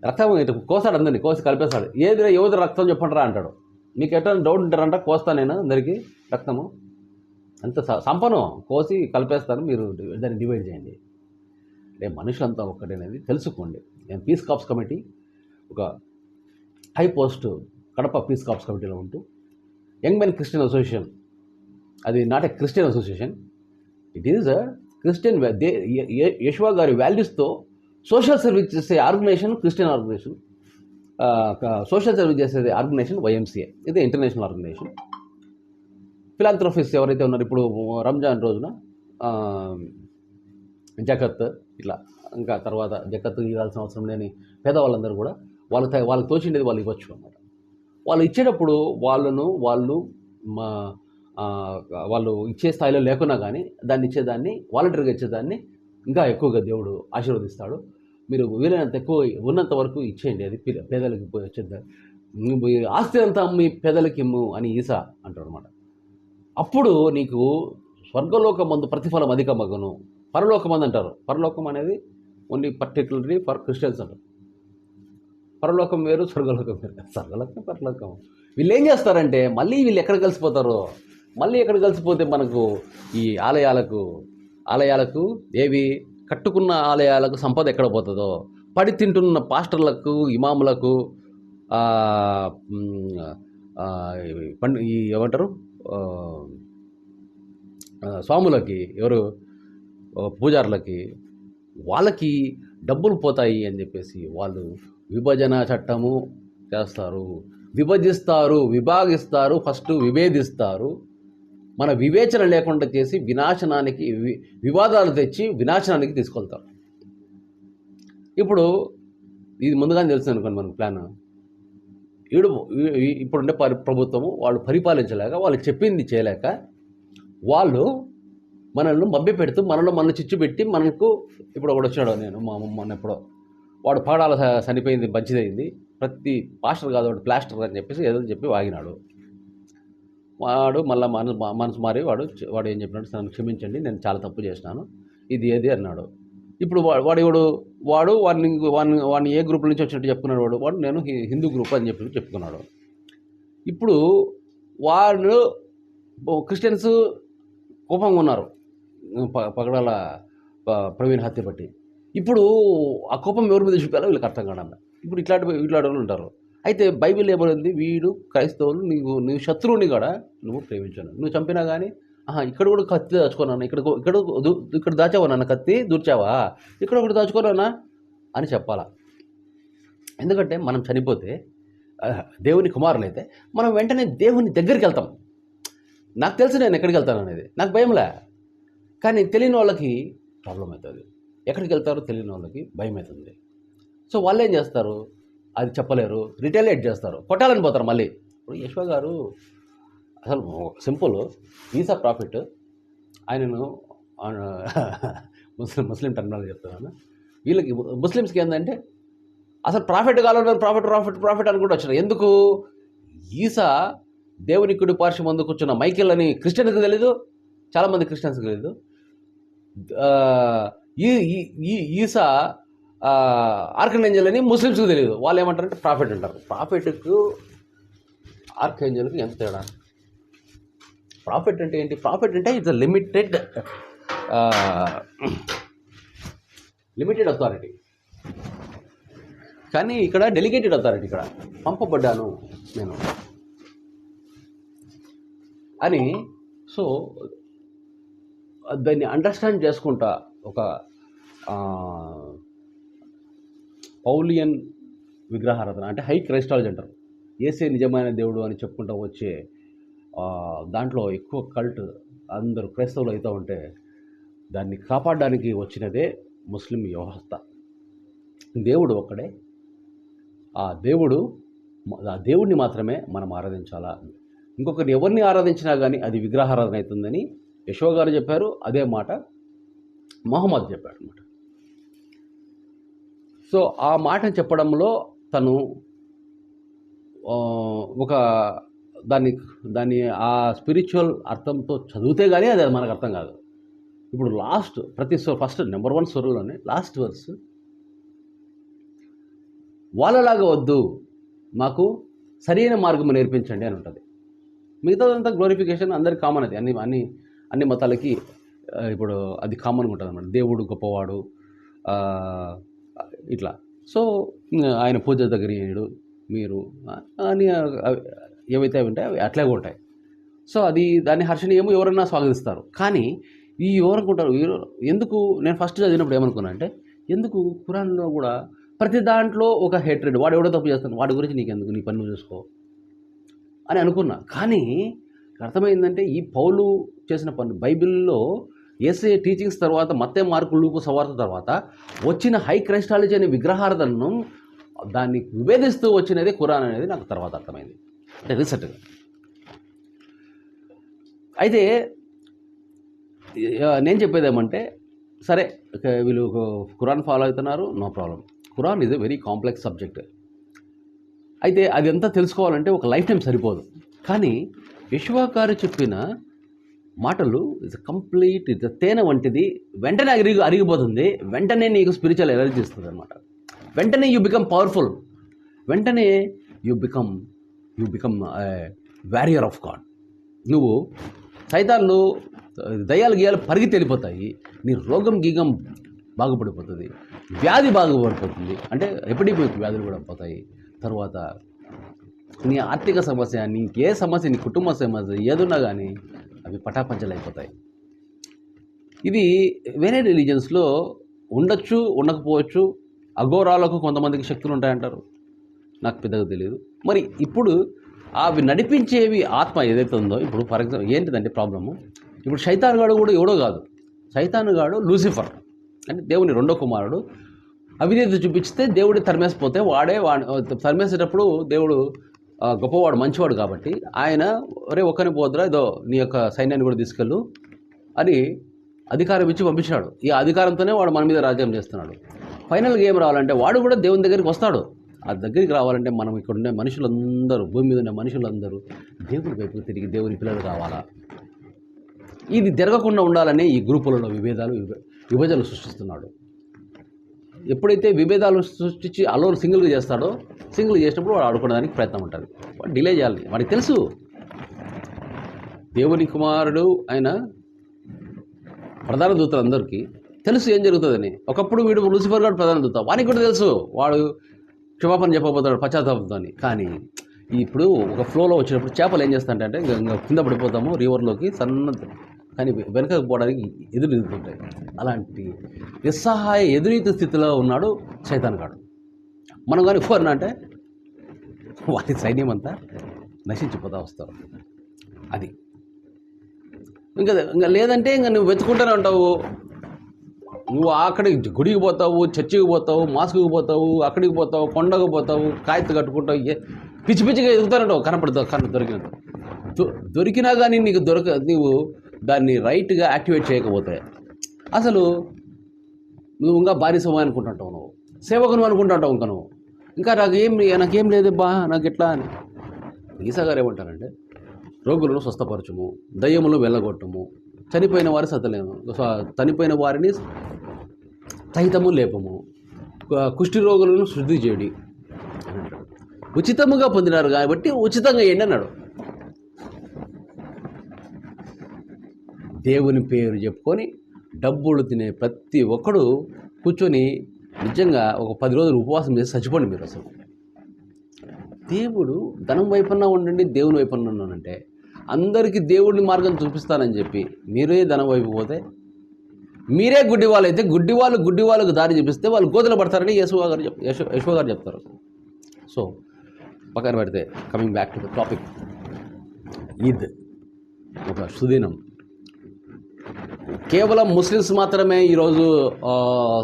రక్తం ఇటు కోసాడు, అందరినీ కోసి కలిపేస్తాడు. ఏది ఎవరి రక్తం చెప్పండిరా అంటాడు. మీకు ఎట్లా డౌట్ ఉంటారంట, కోస్తా నేను అందరికీ రక్తము, అంత సంపను కోసి కలిపేస్తాను, మీరు దాన్ని డివైడ్ చేయండి. అంటే మనుషులంతా ఒక్కటనేది తెలుసుకోండి. నేను పీస్ కాప్స్ కమిటీ ఒక high post Kadapa peace corps కమిటీలో ఉంటూ యంగ్ మెన్ క్రిస్టియన్ అసోసియేషన్, అది not a Christian association, it is a Christian. Yeshua గారి వాల్యూస్తో సోషల్ సర్వీస్ చేసే organisation Christian organisation, social service చేసే ఆర్గనైజేషన్ YMCA. ఇది ఇంటర్నేషనల్ ఆర్గనైజేషన్. ఫిలాంథ్రఫిస్ట్ ఎవరైతే ఉన్నారో ఇప్పుడు రంజాన్ రోజున జకత్, ఇట్లా ఇంకా తర్వాత జకత్ ఇవ్వాల్సిన అవసరం లేని పేదవాళ్ళందరూ కూడా వాళ్ళకి తోచిండేది వాళ్ళు ఇవ్వచ్చు అన్నమాట. వాళ్ళు ఇచ్చేటప్పుడు వాళ్ళు ఇచ్చే స్థాయిలో లేకున్నా కానీ దాన్ని ఇచ్చేదాన్ని, వాలంటీర్గా ఇచ్చేదాన్ని ఇంకా ఎక్కువగా దేవుడు ఆశీర్వదిస్తాడు. మీరు వీలైనంత ఎక్కువ ఉన్నంత వరకు ఇచ్చేయండి. అది పేదలకి వచ్చేది. ఆస్తి అంతా అమ్మి పేదలకి ఇమ్ము అని ఈసా అంటాడు అనమాట. అప్పుడు నీకు స్వర్గలోకమందు ప్రతిఫలం అధికమగును. పరలోకమందు అంటారు. పరలోకం అనేది ఓన్లీ పర్టికులర్లీ ఫర్ క్రిస్టియన్స్ అంటారు. పరలోకం వేరు, స్వర్గలోకం వేరు. స్వర్గలోకం పరలోకం. వీళ్ళు ఏం చేస్తారంటే మళ్ళీ వీళ్ళు ఎక్కడ కలిసిపోతారో, మళ్ళీ ఎక్కడ కలిసిపోతే మనకు ఈ ఆలయాలకు ఏవి కట్టుకున్న ఆలయాలకు సంపద ఎక్కడ పోతుందో, పడి తింటున్న పాస్టర్లకు, ఇమాములకు, ఈ ఏమంటారు స్వాములకి, ఎవరు పూజారులకి, వాళ్ళకి డబ్బులు పోతాయి అని చెప్పేసి వాళ్ళు విభజన చట్టము చేస్తారు, విభజిస్తారు, విభాగిస్తారు, ఫస్ట్ విభేదిస్తారు. మన వివేచన లేకుండా చేసి వినాశనానికి, వివాదాలు తెచ్చి వినాశనానికి తీసుకెళ్తారు. ఇప్పుడు ఇది ముందుగానే తెలుసు అనుకోండి మనకు ప్లాన్. ఇప్పుడుండే ప్రభుత్వము వాళ్ళు పరిపాలించలేక, వాళ్ళు చెప్పింది చేయలేక, వాళ్ళు మనల్ని మభ్య పెడుతూ మనల్ని చిచ్చు పెట్టి మనకు ఇప్పుడు ఒకడు వచ్చాడు, నేను మా మొన్న ఎప్పుడో వాడు పాడాల చనిపోయింది మంచిదైంది, ప్రతి పాస్టర్ కాదు వాడు ప్లాస్టర్ అని చెప్పేసి ఏదో చెప్పి వాగినాడు. వాడు మళ్ళీ మనసు మారి వాడు ఏం చెప్పినాడు, నన్ను క్షమించండి, నేను చాలా తప్పు చేసినాను, ఇది ఏది అన్నాడు. ఇప్పుడు వాడిని ఏ గ్రూప్ నుంచి వచ్చినట్టు చెప్పుకున్నాడు, వాడు నేను హిందూ గ్రూప్ అని చెప్పుకున్నాడు. ఇప్పుడు వాళ్ళు క్రిస్టియన్స్ కోపంగా ఉన్నారు పగడాల ప్రవీణ్ హత్య బట్టి. ఇప్పుడు ఆ కోపం ఎవరి మీద చూపాలో వీళ్ళకి అర్థం కావడం. ఇప్పుడు ఇట్లాంటి వాళ్ళు ఉంటారు. అయితే బైబిల్ ఏమైంది, వీడు క్రైస్తవులు నువ్వు శత్రువుని కూడా నువ్వు ప్రేమించాను, నువ్వు చంపినా కానీ ఇక్కడ కూడా కత్తి దాచుకున్నాను, ఇక్కడ దాచావా నన్ను, కత్తి దూర్చావా, ఇక్కడ ఒకటి దాచుకోరానా అని చెప్పాలా. ఎందుకంటే మనం చనిపోతే దేవుని కుమారులైతే మనం వెంటనే దేవుని దగ్గరికి వెళ్తాం. నాకు తెలుసు నేను ఎక్కడికి వెళ్తాను అనేది, నాకు భయంలే. కానీ తెలియని వాళ్ళకి ప్రాబ్లం అవుతుంది. ఎక్కడికి వెళ్తారో తెలియని వాళ్ళకి భయం అవుతుంది. సో వాళ్ళు ఏం చేస్తారు, అది చెప్పలేరు, రిటాలియేట్ చేస్తారు, కొట్టాలని పోతారు మళ్ళీ. ఇప్పుడు యశ్వ గారు అసలు సింపుల్, ఈసా ప్రాఫిట్, ఆయనను ముస్లిం టర్మినాలజీ చెప్తున్నాను. వీళ్ళకి ముస్లిమ్స్కి ఏంటంటే అసలు ప్రాఫిట్ కావాలని ప్రాఫిట్ అనుకుంటూ వచ్చారు. ఎందుకు, ఈసా దేవుని కుడి పార్శ్వం ముందు కూర్చున్న మైకేల్ అని క్రిస్టియన్కి తెలీదు, చాలామంది క్రిస్టియన్స్కి తెలీదు. ఈసా ఆర్కనేంజల్ అని ముస్లిమ్స్కి తెలియదు. వాళ్ళు ఏమంటారంటే ప్రాఫిట్ అంటారు. ప్రాఫిట్కు ఆర్కనేంజల్కి ఎంత తేడా? ప్రాఫిట్ అంటే ఏంటి? ప్రాఫిట్ అంటే ఇట్స్ లిమిటెడ్ అథారిటీ, కానీ ఇక్కడ డెలిగేటెడ్ అథారిటీ. ఇక్కడ పంపబడ్డాను నేను అని. సో దాన్ని అండర్స్టాండ్ చేసుకుంటా ఒక పౌలియన్ విగ్రహారాధన అంటే హై క్రైస్టాలజీ అంటారు. యేసే నిజమైన దేవుడు అని చెప్పుకుంటూ వచ్చే దాంట్లో ఎక్కువ కల్ట్ అందరూ క్రైస్తవులు అవుతూ ఉంటే దాన్ని కాపాడడానికి వచ్చినదే ముస్లిం వ్యవస్థ. దేవుడు ఒక్కడే, ఆ దేవుడిని మాత్రమే మనం ఆరాధించాలా. ఇంకొకరిని ఎవరిని ఆరాధించినా కానీ అది విగ్రహారాధన అవుతుందని యశ్వ గారు చెప్పారు. అదే మాట మహమ్మద్ చెప్పాడు అనమాట. సో ఆ మాట చెప్పడంలో తను ఒక దాన్ని ఆ స్పిరిచువల్ అర్థంతో చదివితే కానీ అది మనకు అర్థం కాదు. ఇప్పుడు ఫస్ట్ నెంబర్ 1 స్వరంలోనే లాస్ట్ వర్స్, వాళ్ళలాగా వద్దు, మాకు సరైన మార్గం నేర్పించండి అని ఉంటుంది. మిగతాదంతా గ్లోరిఫికేషన్ అందరికి కామన్. అది అన్ని మతాలకి ఇప్పుడు అది కామన్గా ఉంటుంది అన్నమాట. దేవుడు గొప్పవాడు ఇట్లా. సో ఆయన పూజ దగ్గర మీరు అని ఏవైతే అవి ఉంటాయి అవి అట్లాగే ఉంటాయి. సో దాన్ని హర్షణీయము ఎవరన్నా స్వాగతిస్తారు. కానీ ఎవరనుకుంటారు, ఎందుకు నేను ఫస్ట్ చదివినప్పుడు ఏమనుకున్నా అంటే, ఎందుకు ఖురాన్లో కూడా ప్రతి దాంట్లో ఒక హేట్రెడ్, వాడు ఎవడో తప్పు చేస్తాను, వాడి గురించి నీకెందుకు, నీ పని నువ్వు చూసుకో అని అనుకున్నా. కానీ అర్థమైందంటే ఈ పౌలు చేసిన పని బైబిల్లో యేసయ్య టీచింగ్స్ తర్వాత, మత్తయి మార్కు లూకా సువార్త తర్వాత వచ్చిన హై క్రైస్టాలజీ అనే విగ్రహారాధనను దాన్ని విభేదిస్తూ వచ్చినది ఖురాన్ అనేది నాకు తర్వాత అర్థమైంది, అంటే రీసెంట్గా. అయితే నేను చెప్పేది ఏమంటే, సరే వీళ్ళు ఖురాన్ ఫాలో అవుతున్నారు, no problem. Quran is a very complex subject. అయితే అది అంతా తెలుసుకోవాలంటే ఒక లైఫ్ టైం సరిపోదు. కానీ యెషూవా గారు చెప్పిన మాటలు ఇట్స్ తేనె వంటిది, వెంటనే అరిగిపోతుంది, వెంటనే నీకు స్పిరిచువల్ ఎనర్జీ ఇస్తుంది అనమాట. వెంటనే యూ బికమ్ పవర్ఫుల్, వెంటనే you become warrior of God. నువ్వు సైతాన్లు దయ్యాలు గీయాలు పరిగెత్తి వెళ్ళిపోతాయి, నీ రోగం గీగం బాగుపడిపోతుంది, వ్యాధి బాగుపడిపోతుంది, అంటే ఎపిడెమిక్ వ్యాధులు కూడా పోతాయి. తర్వాత నీ ఆర్థిక సమస్య, నీకే సమస్య, నీ కుటుంబ సమస్య ఏదున్నా కానీ అవి పటాపంచలు అయిపోతాయి. ఇది వేరే రిలీజియన్స్లో ఉండొచ్చు, ఉండకపోవచ్చు. అఘోరాలకు కొంతమందికి శక్తులు ఉంటాయంటారు, నాకు పెద్దగా తెలియదు. మరి ఇప్పుడు అవి నడిపించేవి ఆత్మ ఏదైతే ఉందో, ఇప్పుడు ఫర్ ఎగ్జాంపుల్ ఏంటిదంటే ప్రాబ్లము, ఇప్పుడు సైతానుగాడు కూడా ఎవడో కాదు, సైతానుగాడు లూసిఫర్ అంటే దేవుని రెండో కుమారుడు. అవినీతి చూపిస్తే దేవుడు తరిమేసిపోతే తరిమేసేటప్పుడు దేవుడు గొప్పవాడు, మంచివాడు కాబట్టి ఆయన ఒక్కరిని పోద్రా, ఏదో నీ యొక్క సైన్యాన్ని కూడా తీసుకెళ్ళు అని అధికారం ఇచ్చి పంపించాడు. ఈ అధికారంతోనే వాడు మన మీద రాజ్యం చేస్తున్నాడు. ఫైనల్గా ఏం రావాలంటే వాడు కూడా దేవుని దగ్గరికి వస్తాడు. ఆ దగ్గరికి రావాలంటే మనం ఇక్కడ ఉండే మనుషులందరూ, భూమి మీద ఉండే మనుషులందరూ దేవుని వైపు తిరిగి దేవుని పిల్లలు కావాలా. ఇది జరగకుండా ఉండాలని ఈ గ్రూపులలో విభజనలు సృష్టిస్తున్నాడు. ఎప్పుడైతే విభేదాలు సృష్టించి అలోన్ సింగిల్గా చేస్తాడో, సింగిల్ చేసినప్పుడు వాడు ఆడుకోవడానికి ప్రయత్నం ఉంటుంది. వాడు డిలే చేయాలి. వాడికి తెలుసు దేవుని కుమారుడు ఆయన ప్రధాన దూతలందరికీ తెలుసు ఏం జరుగుతుందని. ఒకప్పుడు వీడు లూసిఫర్ గారు ప్రధాన దూత, వానికి కూడా తెలుసు వాడు క్షమాపణ చెప్పబోతాడు పశ్చాత్తాపంతో. కానీ ఇప్పుడు ఒక ఫ్లోలో వచ్చినప్పుడు చేపలు ఏం చేస్తాయంటే ఇంకా కింద పడిపోతాము రివర్లోకి సన్న, కానీ వెనకకు పోవడానికి ఎదురుతుంటాయి. అలాంటి నిస్సహాయ ఎదురీత స్థితిలో ఉన్నాడు సైతాన్ గాడు. మనం కానీ కోరిన అంటే వారి సైన్యం అంతా నశించిపోతా వస్తారు. అది ఇంకా లేదంటే ఇంకా నువ్వు వెతుకుంటూనే ఉంటావు. నువ్వు అక్కడికి గుడికి పోతావు, చర్చికి పోతావు, మాస్కుకి పోతావు, అక్కడికి పోతావు, కొండకు పోతావు, కాగితం కట్టుకుంటావు, పిచ్చి పిచ్చిగా ఎదుగుతానంటావు. కనపడతావు దొరికినా కానీ నీకు నీవు దాన్ని రైట్గా యాక్టివేట్ చేయకపోతే అసలు నువ్వు ఇంకా బానిసమా అనుకుంటుంటావు, నువ్వు సేవకును అనుకుంటుంటావు. ఇంకా నువ్వు ఇంకా నాకేం లేదబ్బా నాకు ఎట్లా అని. ఈసా గారు ఏమంటారంటే రోగులను స్వస్థపరచము, దయ్యములను వెళ్ళగొట్టము, చనిపోయిన వారి చనిపోయిన వారిని సహితము లేపము, కుష్టి రోగులను శుద్ధి చేయడి అని అంటాడు. ఉచితముగా పొందినారు కాబట్టి ఉచితంగా ఏంటి అన్నాడు. దేవుని పేరు చెప్పుకొని డబ్బులు తినే ప్రతి ఒక్కడు కూర్చొని నిజంగా ఒక 10 రోజులు ఉపవాసం చేసి చచ్చిపోండి మీరు. అసలు దేవుడు ధనం వైపున్నా ఉండండి, దేవుని వైపున్నా ఉన్నానంటే అందరికీ దేవుడిని మార్గం చూపిస్తానని చెప్పి మీరే ధనం వైపు పోతే, మీరే గుడ్డి వాళ్ళు అయితే గుడ్డి వాళ్ళకు దారి చూపిస్తే వాళ్ళు గోతులు పడతారని యెషోవా గారు చెప్తారు. సో పక్కన పెడితే coming back to the topic, Eid ఒక సుదినం. కేవలం ముస్లిమ్స్ మాత్రమే ఈరోజు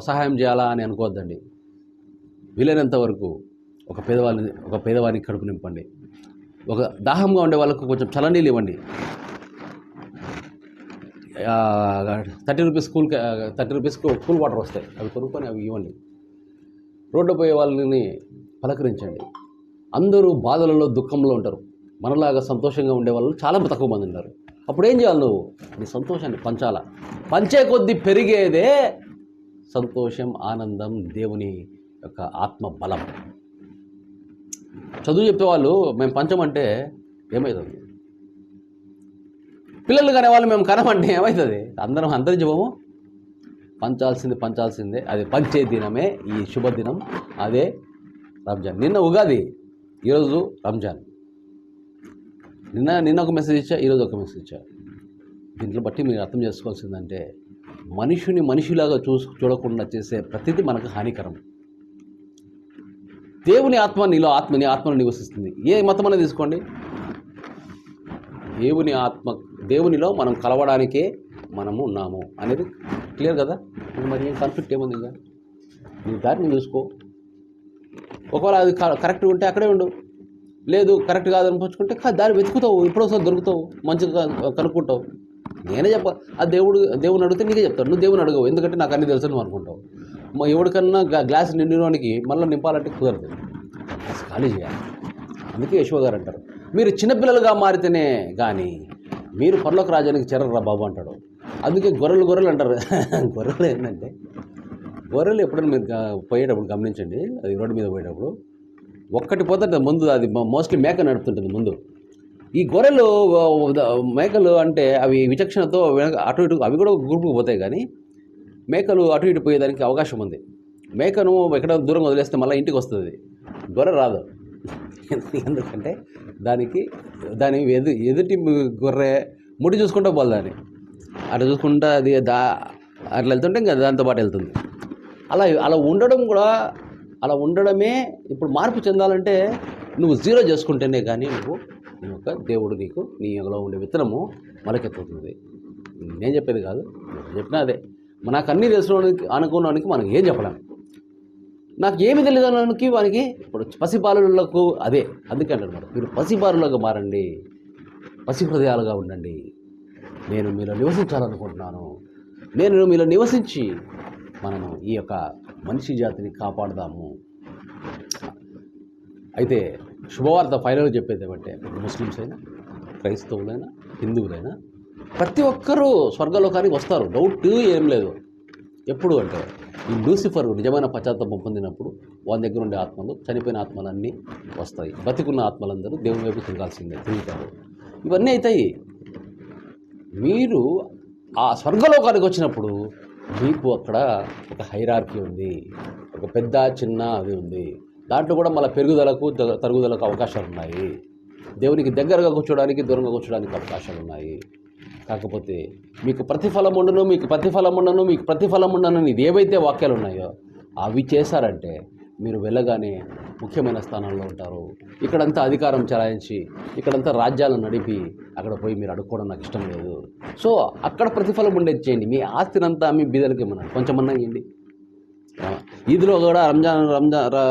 సహాయం చేయాలా అని అనుకోవద్దండి. వీలైనంత వరకు ఒక పేదవానికి కడుపు నింపండి. ఒక దాహంగా ఉండే వాళ్ళకు కొంచెం చల్లనీళ్ళు ఇవ్వండి. 30 రూపీస్ కూల్ వాటర్ వస్తాయి, అవి కొనుక్కొని అవి ఇవ్వండి. రోడ్డు పోయే వాళ్ళని పలకరించండి. అందరూ బాధలలో దుఃఖంలో ఉంటారు. మనలాగా సంతోషంగా ఉండే వాళ్ళు చాలా తక్కువ మంది ఉన్నారు. అప్పుడు ఏం చేయాలి? నువ్వు నీ సంతోషాన్ని పంచాలా. పంచే కొద్దీ పెరిగేదే సంతోషం, ఆనందం, దేవుని యొక్క ఆత్మ బలం. చదువు చెప్పేవాళ్ళు మేము పంచమంటే ఏమవుతుంది? పిల్లలు కనేవాళ్ళు మేము కనమంటే ఏమవుతుంది? అందరం అంతరించిపోము. పంచాల్సిందే. అది పంచే దినమే ఈ శుభదినం, అదే రంజాన్. నిన్న ఉగాది, ఈరోజు రంజాన్. నిన్న ఒక మెసేజ్ ఇచ్చా, ఈరోజు ఒక మెసేజ్ ఇచ్చా. దీంట్లో బట్టి మీరు అర్థం చేసుకోవాల్సిందంటే మనిషిని మనిషిలాగా చూడకుండా చేసే ప్రతిదీ మనకు హానికరం. దేవుని ఆత్మ నీ ఆత్మను నివసిస్తుంది. ఏ మతం అనేది తీసుకోండి, దేవునిలో మనం కలవడానికే మనము ఉన్నాము అనేది క్లియర్ కదా. మరి ఏం కాన్ఫ్లిక్ట్ ఏముంది? ఇంకా నీ దారిని చూసుకో. ఒకవేళ అది కరెక్ట్గా ఉంటే అక్కడే ఉండు, లేదు కరెక్ట్ కాదని పంచుకుంటే దారి వెతుకుతావు, ఎప్పుడోసారి దొరుకుతావు, మంచిగా కనుక్కుంటావు. నేనే ఆ దేవుని అడిగితే నీకే చెప్తాడు. నువ్వు దేవుని అడగవు, ఎందుకంటే నాకు అన్ని తెలుసు నువ్వు అనుకుంటావు. ఎవరికన్నా గ్లాస్ నిండినోనికి మళ్ళీ నింపాలంటే కుదరదు, ఖాళీ చేయాలి. అందుకే యెషోవా గారు అంటారు, మీరు చిన్నపిల్లలుగా మారితేనే కానీ మీరు పరలోక రాజ్యానికి చేరరా బాబు అంటాడు. అందుకే గొర్రెలు అంటారు. గొర్రెలు ఏంటంటే, గొర్రెలు ఎప్పుడైనా మీరు పోయేటప్పుడు గమనించండి, అది రోడ్డు మీద పోయేటప్పుడు ఒక్కటి పోతుంటుంది ముందు, అది మోస్ట్లీ మేక నడుపుతుంటుంది ముందు. ఈ గొర్రెలు మేకలు అంటే అవి విచక్షణతో అటు ఇటు అవి కూడా గ్రూపుకు పోతాయి, కానీ మేకలు అటు ఇటు పోయేదానికి అవకాశం ఉంది. మేకను ఎక్కడ దూరం వదిలేస్తే మళ్ళీ ఇంటికి వస్తుంది, గొర్రె రాదు. ఎందుకంటే దాని ఎదుటి గొర్రె ముడి చూసుకుంటూ పోవాలి. దాన్ని అట్లా చూసుకుంటా అది అట్లా వెళ్తుంటే ఇంకా దాంతో పాటు వెళ్తుంది. అలా ఉండడమే ఇప్పుడు మార్పు చెందాలంటే నువ్వు 0 చేసుకుంటేనే కానీ నీ యొక్క దేవుడు నీ యొక్కలో ఉండే విత్తనము మొలకెత్తుతుంది. నేను చెప్పేది కాదు, చెప్పినా అదే. నాకు అన్నీ తెలిసినోనికి అనుకున్నానికి మనకి ఏం చెప్పలేము. నాకు ఏమి తెలియదానికి వానికి ఇప్పుడు పసిబాలులకు అదే. అందుకే అంటారు, మీరు పసిబాలులుగా మారండి, పసి హృదయాలుగా ఉండండి, నేను మీలో నివసించాలనుకుంటున్నాను. నేను మీలో నివసించి మనము ఈ యొక్క మనిషి జాతిని కాపాడదాము. అయితే శుభవార్త ఫైనల్గా చెప్పేది ఏమంటే, ముస్లిమ్స్ అయినా, క్రైస్తవులైనా, హిందువులైనా ప్రతి ఒక్కరూ స్వర్గలోకానికి వస్తారు, డౌట్ ఏం లేదు. ఎప్పుడు అంటే ఈ లూసిఫర్ నిజమైన పశ్చాత్తాపం పొందినప్పుడు వాళ్ళ దగ్గర ఉండే ఆత్మలు, చనిపోయిన ఆత్మలన్నీ వస్తాయి. బతికున్న ఆత్మలందరూ దేవుని వైపు తిరుగుతారు. ఇవన్నీ అవుతాయి. మీరు ఆ స్వర్గలోకానికి వచ్చినప్పుడు మీకు అక్కడ ఒక హైరార్కీ ఉంది, ఒక పెద్ద చిన్న అది ఉంది. దాంట్లో కూడా మళ్ళీ పెరుగుదలకు తరుగుదలకు అవకాశాలు ఉన్నాయి. దేవునికి దగ్గరగా కూర్చోడానికి, దూరంగా కూర్చోడానికి అవకాశాలు ఉన్నాయి. కాకపోతే మీకు ప్రతిఫలం ఉండను ఇది ఏవైతే వాక్యాలు ఉన్నాయో అవి చేశారంటే మీరు వెళ్ళగానే ముఖ్యమైన స్థానంలో ఉంటారు. ఇక్కడంతా అధికారం చలాయించి, ఇక్కడంతా రాజ్యాలను నడిపి అక్కడ పోయి మీరు అడుక్కోవడం నాకు ఇష్టం లేదు. సో అక్కడ ప్రతిఫలం ఉండేది చేయండి. మీ ఆస్తినంతా మీ బీదలకి ఇవ్వమన్నారు, కొంచెమన్నా ఇవ్వండి. ఈద్లో కూడా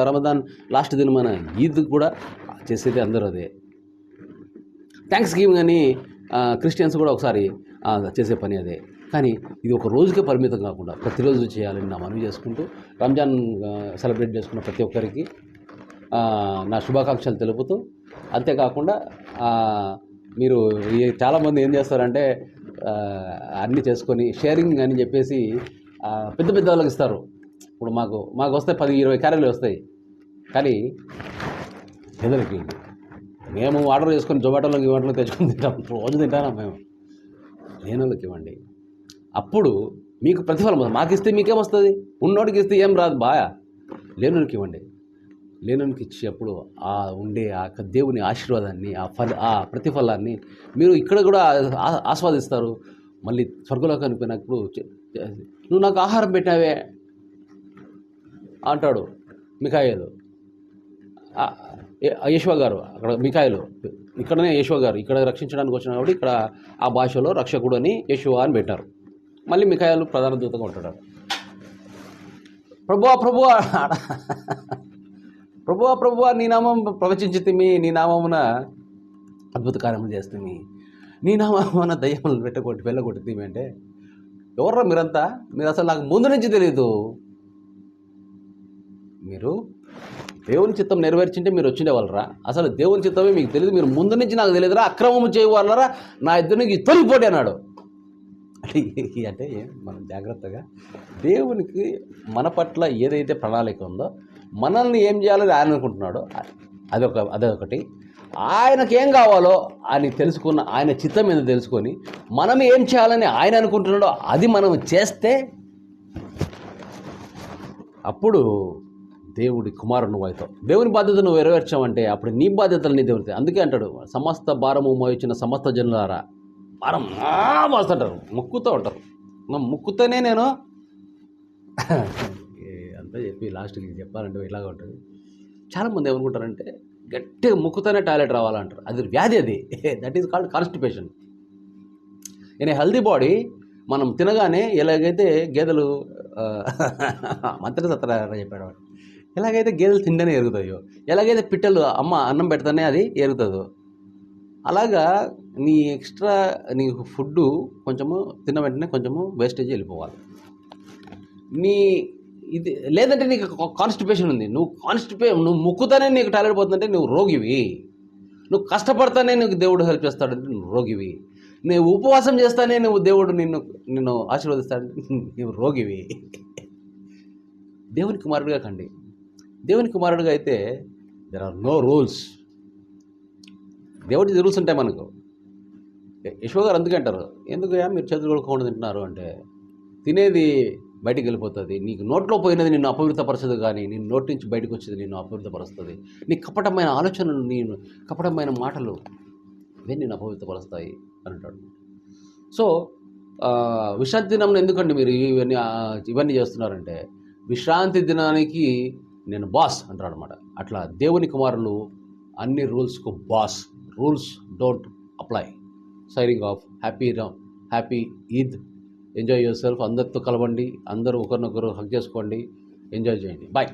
రమదాన్ లాస్ట్ దిన మన ఈద్ కూడా చేసేది అందరూ అదే. థ్యాంక్స్ గివింగ్ అని క్రిస్టియన్స్ కూడా ఒకసారి చేసే పని అదే. కానీ ఇది ఒక రోజుకే పరిమితం కాకుండా ప్రతిరోజు చేయాలని నా మనవి చేసుకుంటూ, రంజాన్ సెలబ్రేట్ చేసుకున్న ప్రతి ఒక్కరికి నా శుభాకాంక్షలు తెలుపుతూ, అంతేకాకుండా మీరు చాలామంది ఏం చేస్తారంటే అన్నీ చేసుకొని షేరింగ్ అని చెప్పేసి పెద్ద పెద్ద వాళ్ళకి ఇస్తారు. ఇప్పుడు మాకు వస్తాయి 10-20 క్యారెట్లు వస్తాయి, కానీ పేదలకి మేము ఆర్డర్ చేసుకొని జొమాటోలో తెచ్చుకొని తింటాం, రోజు తింటాం మేము. లేని వాళ్ళకి ఇవ్వండి, అప్పుడు మీకు ప్రతిఫలం. మాకు ఇస్తే మీకేమొస్తుంది? ఉన్నోడికి ఇస్తే ఏం రాదు బాయా. లేనునికి ఇవ్వండి. లేనునికి ఇచ్చేటప్పుడు ఉండే ఆ దేవుని ఆశీర్వాదాన్ని, ఆ ప్రతిఫలాన్ని మీరు ఇక్కడ కూడా ఆస్వాదిస్తారు. మళ్ళీ స్వర్గలోకానికి పోయినప్పుడు నువ్వు నాకు ఆహారం పెట్టావే అంటాడు మిఖాయేలు. యేషువ గారు అక్కడ మిఖాయేలు, ఇక్కడనే యేషువ గారు ఇక్కడ రక్షించడానికి వచ్చిన కాబట్టి ఇక్కడ ఆ భాషలో రక్షకుడు అని యేషువ అని పెట్టారు. మళ్ళీ మిఖాయేలు ప్రధాన దూతగా ఉంటాడు. ప్రభువా నీ నామం ప్రవచించితిమి, నీ నామమున అద్భుత కార్యములు చేస్తుంది, నీ నామమున దయ్యములు వెళ్ళగొట్టితిమి అంటే ఎవర్రా మీరంతా? మీరు అసలు నాకు ముందు నుంచి తెలియదు. మీరు దేవుని చిత్తం నెరవేర్చింటే మీరు వచ్చిండే వాళ్ళరా? అసలు దేవుని చిత్తమే మీకు తెలియదు, మీరు ముందు నుంచి నాకు తెలియదురా, అక్రమము చేయవాళ్ళరా, నా ఇద్దరికి తొలిపోటీ అన్నాడు. అంటే మనం జాగ్రత్తగా దేవునికి మన పట్ల ఏదైతే ప్రణాళిక ఉందో, మనల్ని ఏం చేయాలని ఆయన అనుకుంటున్నాడో అదొకటి, ఆయనకి ఏం కావాలో అని తెలుసుకున్న, ఆయన చిత్తం మీద తెలుసుకొని మనం ఏం చేయాలని ఆయన అనుకుంటున్నాడో అది మనం చేస్తే అప్పుడు దేవుడి కుమారుడు నువ్వు అవుతావు. దేవుని బాధ్యత నువ్వు నెరవేర్చావంటే అప్పుడు నీ బాధ్యతలు నీ దేవుడితే. అందుకే అంటాడు, సమస్త భారము మోయించిన సమస్త జనులారా, భారం మోస్తుంటారు, ముక్కుతూ ఉంటారు. ముక్కుతోనే నేను అంతా చెప్పి లాస్ట్కి చెప్పాలంటే ఇలాగ ఉంటుంది. చాలామంది ఏమనుకుంటారంటే గట్టిగా ముక్కుతోనే టాయిలెట్ రావాలంటారు. అది వ్యాధి, అది that is called constipation. In a healthy body మనం తినగానే ఎలాగైతే గేదెలు మంత్రి సత్ర చెప్పాడు, ఎలాగైతే గేదెలు తిండనే ఎరుగుతాయో, ఎలాగైతే పిట్టలు అమ్మ అన్నం పెడతానే అది ఎరుగుతుందో, అలాగా నీ ఎక్స్ట్రా నీ ఫుడ్డు కొంచెము తిన్న వెంటనే కొంచెము వేస్టేజ్ వెళ్ళిపోవాలి. ఇది లేదంటే నీకు కాన్స్టిపేషన్ ఉంది, నువ్వు ముక్కుతానే నీకు టాయిలెట్ పోతుందంటే నువ్వు రోగివి. నువ్వు కష్టపడతానే నీకు దేవుడు హెల్ప్ చేస్తాడంటే నువ్వు రోగివి. నువ్వు ఉపవాసం చేస్తానే నువ్వు దేవుడు నిన్ను ఆశీర్వదిస్తాడంటే నువ్వు రోగివి. దేవుని కుమారుడిగా కండి. దేవుని కుమారుడిగా అయితే దెర్ ఆర్ నో రూల్స్. దేవుడి రూల్స్ ఉంటాయి మనకు. యశ్వ గారు అందుకే అంటారు, ఎందుకు మీరు చేతులు కొడుకోకుండా తింటున్నారు అంటే, తినేది బయటికి వెళ్ళిపోతుంది, నీకు నోట్లో పోయినది నిన్ను అపవిత్రపరచదు, కానీ నేను నోటి నుంచి బయటకు వచ్చేది నిన్ను అపవిత్రపరుస్తుంది. నీ కపటమైన ఆలోచనలు, కపటమైన మాటలు ఇవన్నీ నిన్ను అపవిత్రపరుస్తాయి అని అంటాడు. సో విశ్రాంతి దినంలో ఎందుకండి మీరు ఇవన్నీ చేస్తున్నారంటే, విశ్రాంతి దినానికి నేను బాస్ అంటాడు అనమాట. అట్లా దేవుని కుమారులు అన్ని రూల్స్కు boss. Rules don't apply. Signing off. Happy Eid. Enjoy yourself. అందరితో కలవండి, అందరూ ఒకరినొకరు హగ్ చేసుకోండి, ఎంజాయ్ చేయండి. బాయ్.